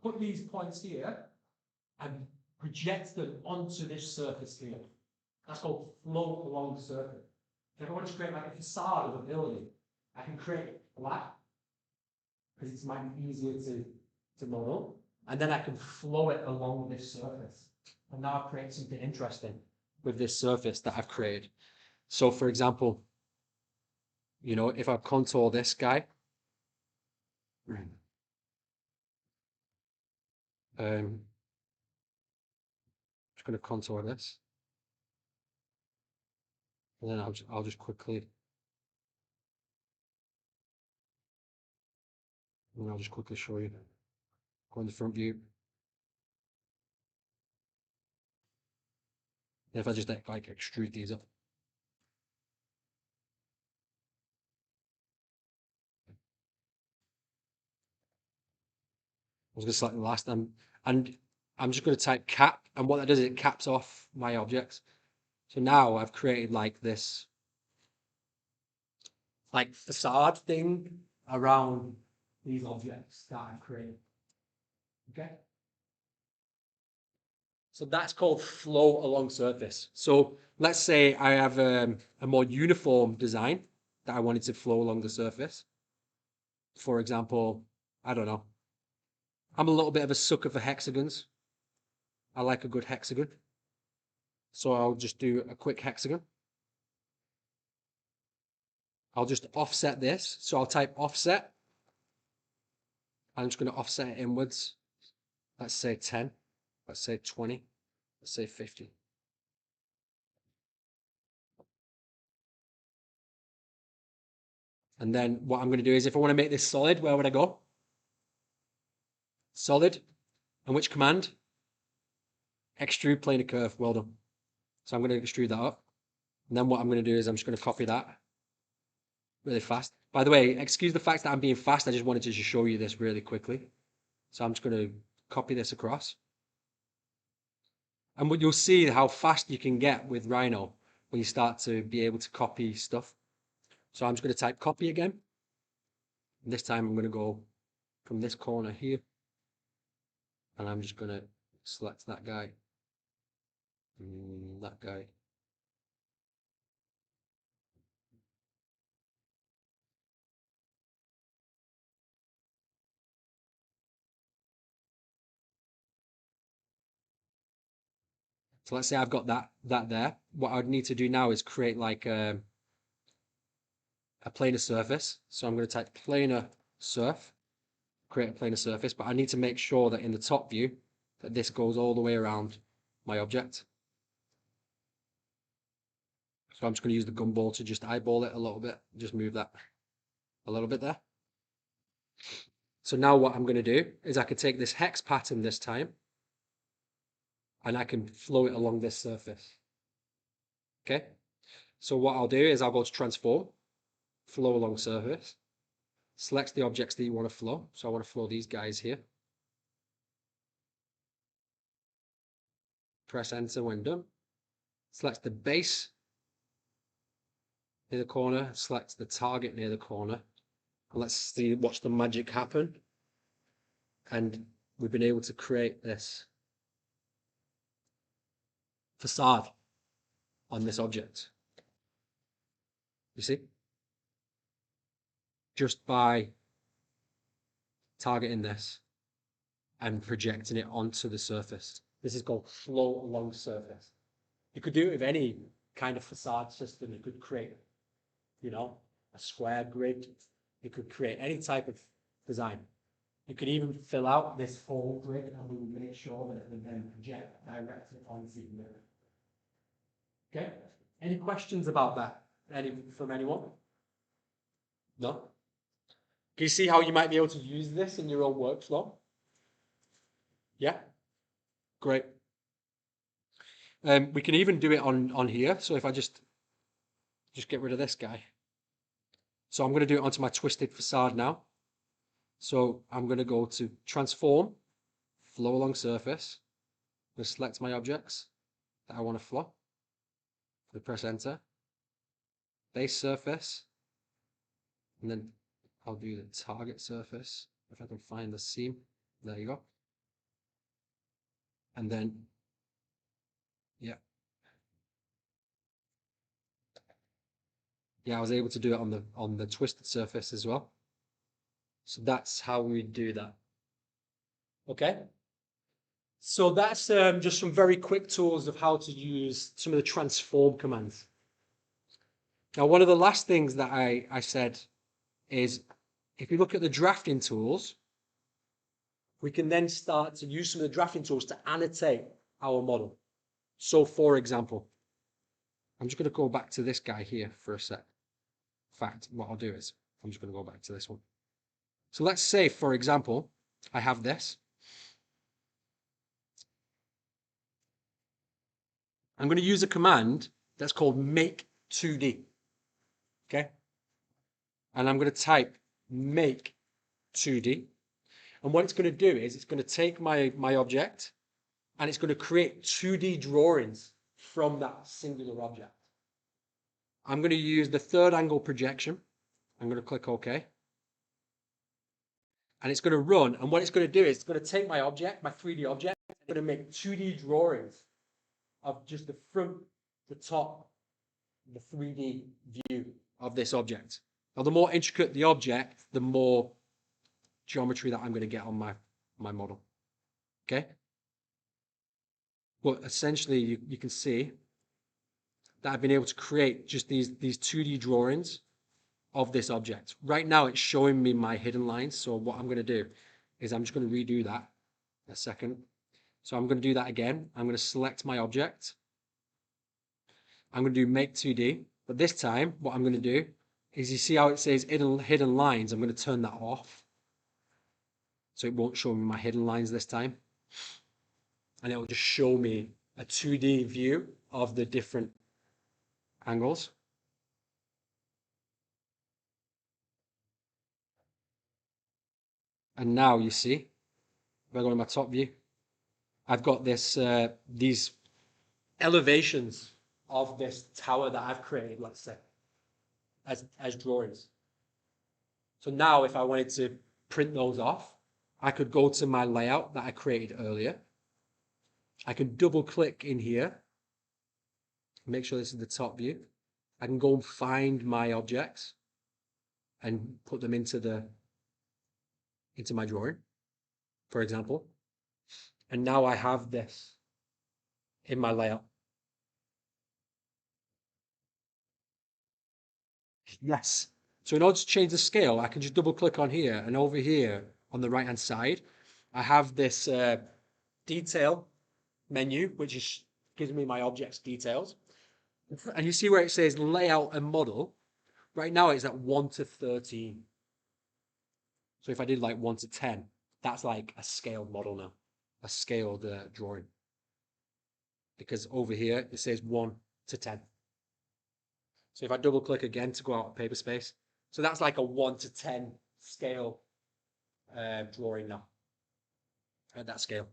[SPEAKER 1] put these points here and project them onto this surface here. That's called flow along the surface. If I want to create like a facade of a building, I can create it flat because it's might be easier to model, and then I can flow it along this surface. And now I've created something interesting with this surface that I've created. So for example, you know, if I contour this guy, just going to contour this, and then I'll just quickly, and I'll just quickly show you. Go in the front view. And if I just like extrude these up. I was going to select the last and I'm just going to type cap, and what that does is it caps off my objects. So now I've created like this like facade thing around these objects that I've created. Okay. So that's called flow along surface. So let's say I have a more uniform design that I wanted to flow along the surface. For example, I don't know. I'm a little bit of a sucker for hexagons. I like a good hexagon. So I'll just do a quick hexagon. I'll just offset this. So I'll type offset. I'm just going to offset it inwards. Let's say 10. Let's say 20. Let's say 50. And then what I'm going to do is if I want to make this solid, where would I go? Solid. And which command? Extrude planar curve. Well done. So I'm going to extrude that up. And then what I'm going to do is I'm just going to copy that really fast. By the way, excuse the fact that I'm being fast. I just wanted to just show you this really quickly. So I'm just going to copy this across. And what you'll see how fast you can get with Rhino when you start to be able to copy stuff. So I'm just going to type copy again. And this time I'm going to go from this corner here. And I'm just going to select that guy. That guy. So let's say I've got that there. What I would need to do now is create like a planar surface. So I'm going to type planar surf, create a planar surface, but I need to make sure that in the top view that this goes all the way around my object. So I'm just going to use the gumball to just eyeball it a little bit, just move that a little bit there. So now what I'm going to do is I can take this hex pattern this time and I can flow it along this surface. Okay. So what I'll do is I'll go to transform, flow along surface, select the objects that you want to flow. So I want to flow these guys here. Press enter when done. Select the base near the corner, select the target near the corner. And let's see, watch the magic happen. And we've been able to create this facade on this object. You see? Just by targeting this and projecting it onto the surface. This is called flow along surface. You could do it with any kind of facade system. You could create, you know, a square grid. You could create any type of design. You could even fill out this whole grid and we will make sure that it will then project directly onto the mirror. Okay? Any questions about that? From anyone? No? Can you see how you might be able to use this in your own workflow? Yeah? Great. We can even do it on here. So if I just get rid of this guy. So I'm going to do it onto my twisted facade now. So I'm going to go to transform, flow along surface. I'm going to select my objects that I want to flow. I press enter. Base surface. And then I'll do the target surface. If I can find the seam. There you go. And then, yeah. Yeah, I was able to do it on the twisted surface as well. So that's how we do that. Okay. So that's just some very quick tools of how to use some of the transform commands. Now, one of the last things that I said is if you look at the drafting tools, we can then start to use some of the drafting tools to annotate our model. So for example, I'm just going to go back to this guy here for a sec. In fact, what I'll do is I'm just going to go back to this one. So let's say, for example, I have this. I'm going to use a command that's called make 2D. Okay. And I'm going to type make 2D. And what it's going to do is it's going to take my object and it's going to create 2D drawings from that singular object. I'm going to use the third angle projection. I'm going to click OK. And it's going to run. And what it's going to do is it's going to take my object, my 3D object, and it's going to make 2D drawings of just the front, the top, the 3D view of this object. Now, the more intricate the object, the more geometry that I'm going to get on my model. Okay? But essentially, you can see that I've been able to create just these 2D drawings of this object. Right now, it's showing me my hidden lines. So what I'm going to do is I'm just going to redo that in a second. So I'm going to do that again. I'm going to select my object. I'm going to do make 2D. But this time, what I'm going to do is you see how it says hidden lines. I'm going to turn that off. So it won't show me my hidden lines this time. And it will just show me a 2D view of the different angles. And now you see, if I go to my top view, I've got this these elevations of this tower that I've created, let's say, as drawings. So now if I wanted to print those off, I could go to my layout that I created earlier. I can double click in here, make sure this is the top view. I can go and find my objects and put them into my drawing, for example. And now I have this in my layout. Yes. So in order to change the scale, I can just double click on here, and over here on the right hand side, I have this detail menu, which gives me my object's details. And you see where it says layout and model. Right now it's at 1 to 13. So if I did like 1 to 10, that's like a scaled model now, a scaled drawing. Because over here it says 1 to 10. So if I double click again to go out of paper space, so that's like a 1 to 10 scale drawing now at that scale.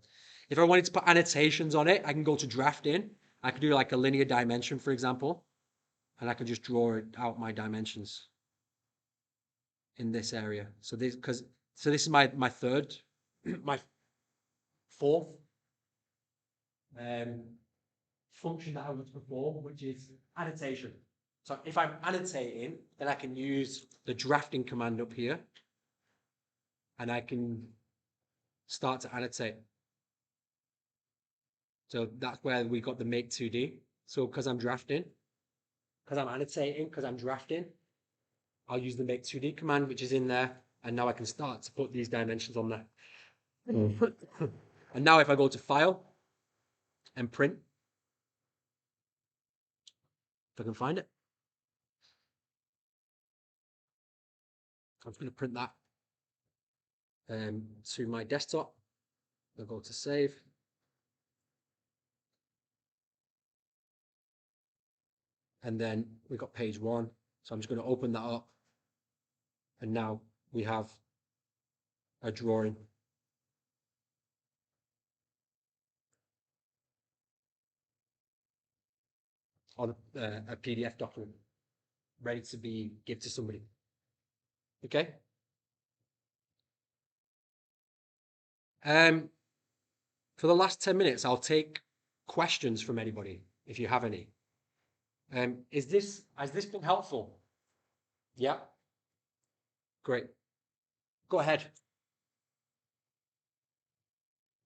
[SPEAKER 1] If I wanted to put annotations on it, I can go to drafting. I could do like a linear dimension, for example, and I can just draw out my dimensions in this area. So this is my third, my fourth function that I would perform, which is annotation. So if I'm annotating, then I can use the drafting command up here, and I can start to annotate. So that's where we got the make 2D. So because I'm drafting, because I'm annotating, because I'm drafting, I'll use the make 2D command, which is in there, and now I can start to put these dimensions on there. And now if I go to File and Print, if I can find it, I'm just going to print that to my desktop. I'll go to Save. And then we've got page 1. So I'm just going to open that up. And now we have a drawing. On a PDF document ready to be given to somebody. Okay? For the last 10 minutes, I'll take questions from anybody, if you have any. Has this been helpful? Yeah? Great. Go ahead.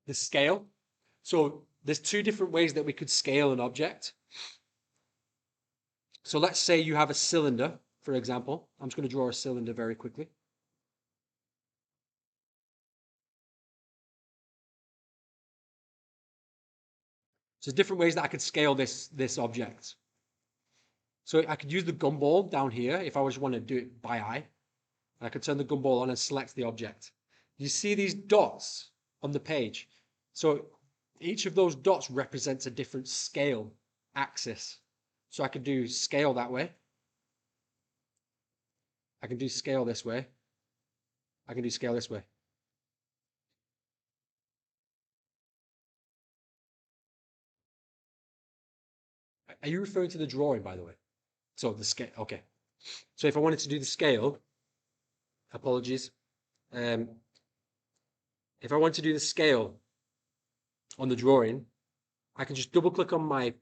[SPEAKER 1] The scale. So there's 2 different ways that we could scale an object. So let's say you have a cylinder, for example. I'm just going to draw a cylinder very quickly. So there's different ways that I could scale this object. So I could use the gumball down here if I just want to do it by eye. I could turn the gumball on and select the object. You see these dots on the page. So each of those dots represents a different scale axis. So I could do scale that way. I can do scale this way. I can do scale this way. Are you referring to the drawing, by the way? So the scale, okay. So if I wanted to do the scale, apologies. If I want to do the scale on the drawing, I can just double click on my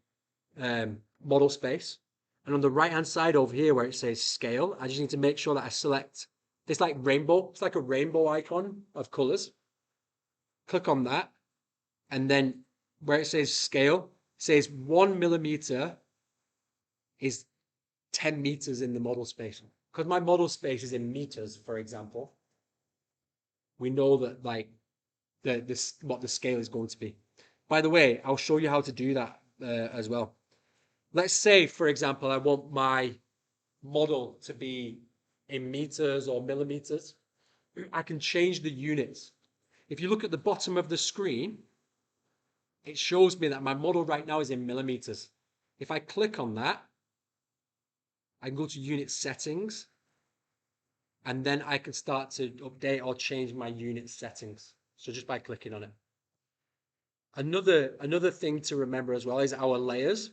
[SPEAKER 1] model space. And on the right hand side over here where it says scale, I just need to make sure that I select this like rainbow. It's like a rainbow icon of colors. Click on that. And then where it says scale, it says 1 millimeter is 10 meters in the model space. Because my model space is in meters, for example, we know that like what the scale is going to be. By the way, I'll show you how to do that as well. Let's say, for example, I want my model to be in meters or millimeters. I can change the units. If you look at the bottom of the screen, it shows me that my model right now is in millimeters. If I click on that, I can go to unit settings, and then I can start to update or change my unit settings. So just by clicking on it. Another thing to remember as well is our layers.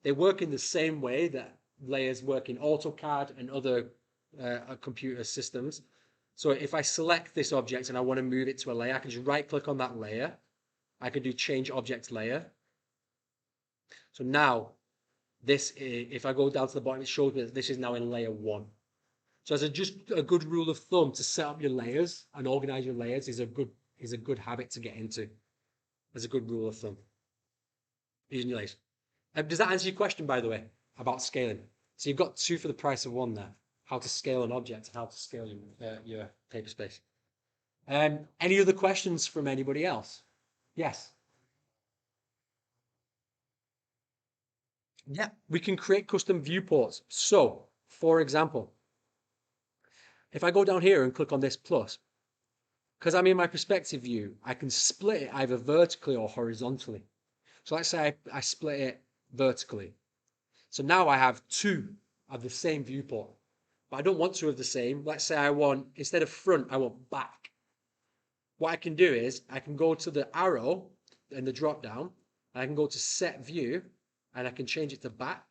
[SPEAKER 1] They work in the same way that layers work in AutoCAD and other computer systems. So if I select this object and I want to move it to a layer, I can just right click on that layer. I can do change object layer. So now this, if I go down to the bottom, it shows me that this is now in layer 1. So as just a good rule of thumb to set up your layers and organize your layers is a good habit to get into. As a good rule of thumb. Using your layers. Does that answer your question, by the way, about scaling? So you've got 2 for the price of 1 there. How to scale an object and how to scale your paper space. Any other questions from anybody else? Yes. Yeah, we can create custom viewports. So, for example, if I go down here and click on this plus, because I'm in my perspective view, I can split it either vertically or horizontally. So let's say I split it vertically. So now I have 2 of the same viewport, but I don't want 2 of the same. Let's say I want, instead of front, I want back. What I can do is I can go to the arrow in the drop down, and I can go to set view, and I can change it to back.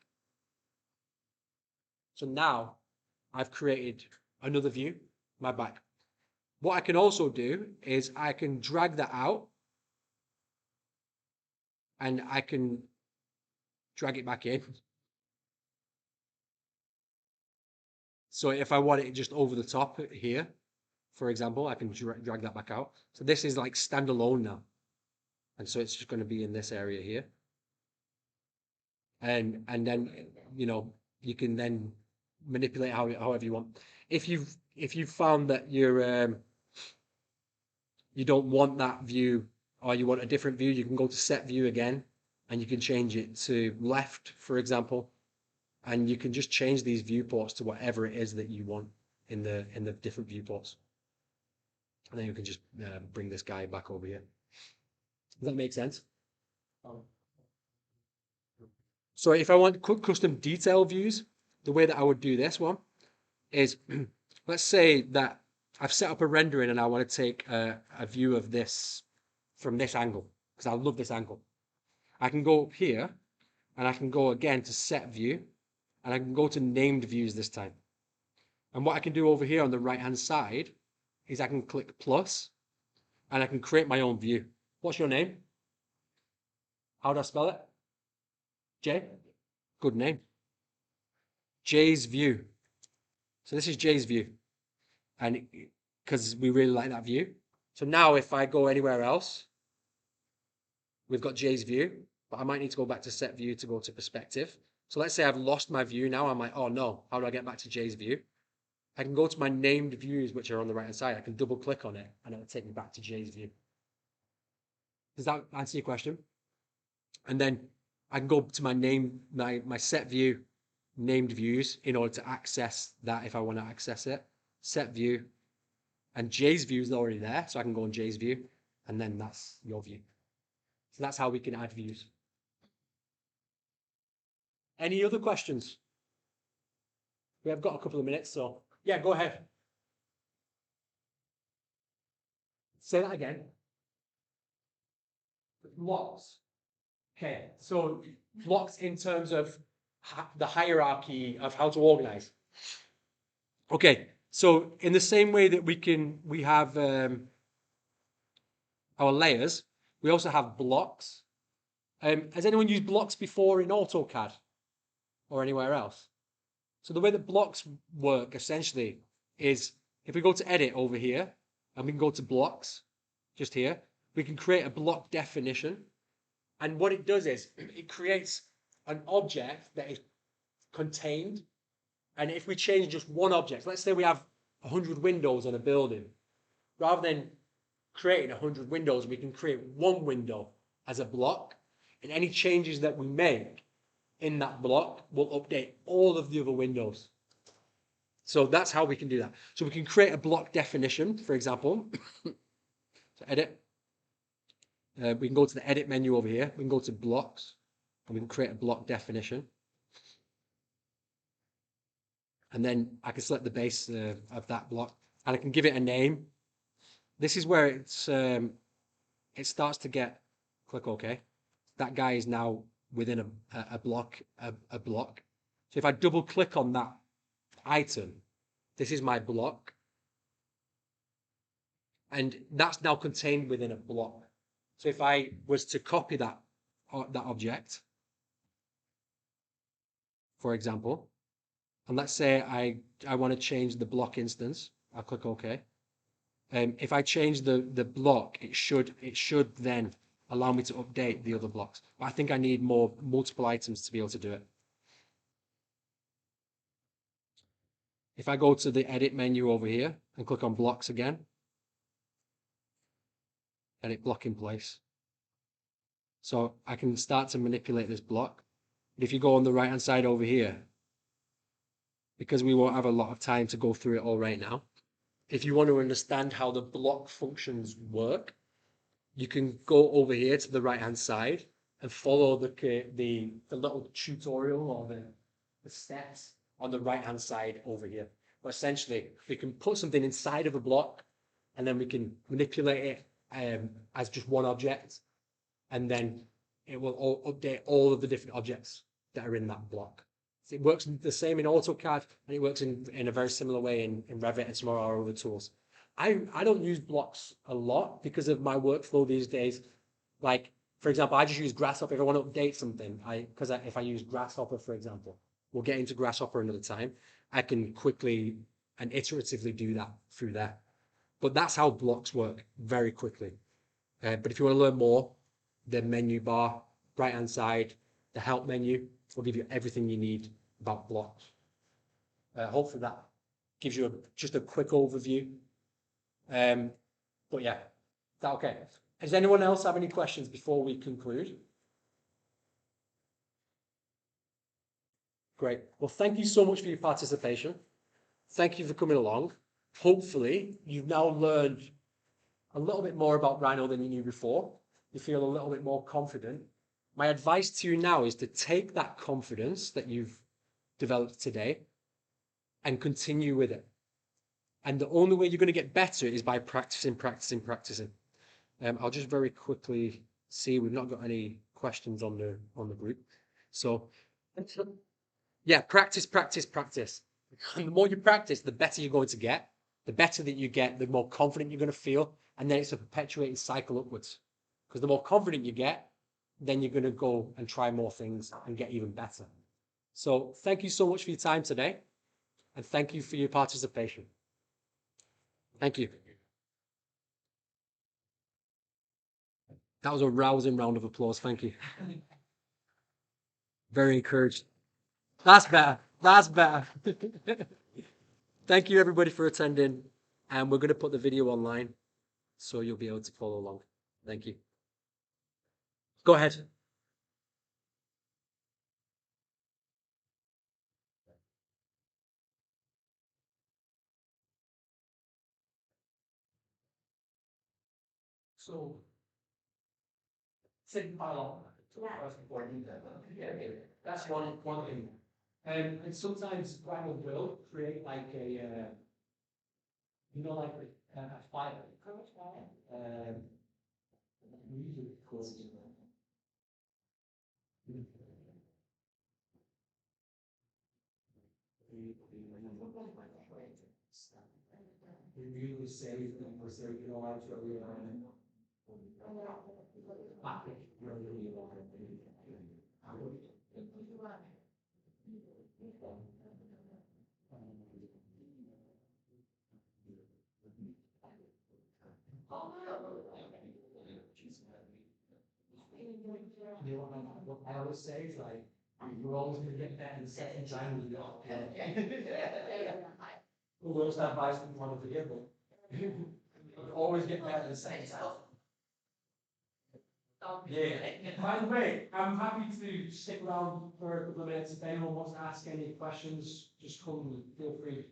[SPEAKER 1] So now I've created another view, my back. What I can also do is I can drag that out and I can drag it back in. So if I want it just over the top here, for example, I can drag that back out. So this is like standalone now. And so it's just going to be in this area here. And then, you know, you can then manipulate however you want. If you've found that you don't want that view or you want a different view, you can go to set view again and you can change it to left, for example. And you can just change these viewports to whatever it is that you want in the different viewports. And then you can just bring this guy back over here. Does that make sense? So if I want custom detail views, the way that I would do this one is, let's say that I've set up a rendering and I want to take a view of this from this angle, because I love this angle. I can go up here and I can go again to set view and I can go to named views this time. And what I can do over here on the right hand side is I can click plus and I can create my own view. What's your name? How do I spell it? J? Good name. J's view. So this is J's view. And because we really like that view. So now if I go anywhere else, we've got J's view, but I might need to go back to set view to go to perspective. So let's say I've lost my view now. I'm like, oh no, how do I get back to J's view? I can go to my named views, which are on the right hand side. I can double click on it and it'll take me back to J's view. Does that answer your question? And then I can go to my set view, named views in order to access that if I want to access it. Set view, and J's view is already there, so I can go on J's view, and then that's your view. So that's how we can add views. Any other questions? We have got a couple of minutes, so yeah, go ahead. Say that again. Blocks. Okay, so blocks in terms of the hierarchy of how to organize. Okay, so in the same way that we have our layers, we also have blocks. Has anyone used blocks before in AutoCAD or anywhere else? So the way that blocks work essentially is if we go to edit over here and we can go to blocks just here, we can create a block definition. And what it does is it creates an object that is contained. And if we change just one object, let's say we have 100 windows on a building, rather than creating 100 windows, we can create one window as a block. And any changes that we make in that block will update all of the other windows. So that's how we can do that. So we can create a block definition, for example. So edit. We can go to the edit menu over here. We can go to blocks and we can create a block definition. And then I can select the base of that block and I can give it a name. This is where it starts to get Click OK. That guy is now within a block. So if I double click on that item, this is my block. And that's now contained within a block. So if I was to copy that object, for example, and let's say I want to change the block instance, I'll click OK. If I change the block, it should then allow me to update the other blocks. But I think I need multiple items to be able to do it. If I go to the edit menu over here and click on blocks again, edit block in place. So I can start to manipulate this block. But if you go on the right hand side over here, because we won't have a lot of time to go through it all right now, if you want to understand how the block functions work, you can go over here to the right hand side and follow the little tutorial or the steps on the right hand side over here. But essentially, we can put something inside of a block and then we can manipulate it as just one object, and then it will update all of the different objects that are in that block. So it works the same in AutoCAD, and it works in a very similar way in Revit and some of our other tools. I don't use blocks a lot because of my workflow these days. Like, for example, I just use Grasshopper if I want to update something. If I use Grasshopper, for example, we'll get into Grasshopper another time. I can quickly and iteratively do that through there. But that's how blocks work, very quickly. But if you want to learn more, the menu bar, right-hand side, the help menu will give you everything you need about blocks. Hopefully that gives you just a quick overview. But yeah, is that okay? Does anyone else have any questions before we conclude? Great. Well, thank you so much for your participation. Thank you for coming along. Hopefully, you've now learned a little bit more about Rhino than you knew before. You feel a little bit more confident. My advice to you now is to take that confidence that you've developed today and continue with it. And the only way you're going to get better is by practicing. I'll just very quickly see, we've not got any questions on the group. So yeah, practice. And the more you practice, the better you're going to get. The better that you get, the more confident you're going to feel. And then it's a perpetuating cycle upwards. Because the more confident you get, then you're going to go and try more things and get even better. So thank you so much for your time today. And thank you for your participation. Thank you. That was a rousing round of applause. Thank you. Very encouraged. That's better. Thank you, everybody, for attending. And we're going to put the video online so you'll be able to follow along. Thank you. Go ahead. So, that's one thing. And sometimes Rhino will create like like a file. Usually close to we usually say them or say, actually, what I always say is like, you're always going to get better the second time you go. We'll always have advice from one of the given. You always get better the second time. Yeah. By the way, I'm happy to stick around for a couple of minutes. If anyone wants to ask any questions, just come, feel free.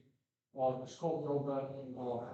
[SPEAKER 1] Or just call me over or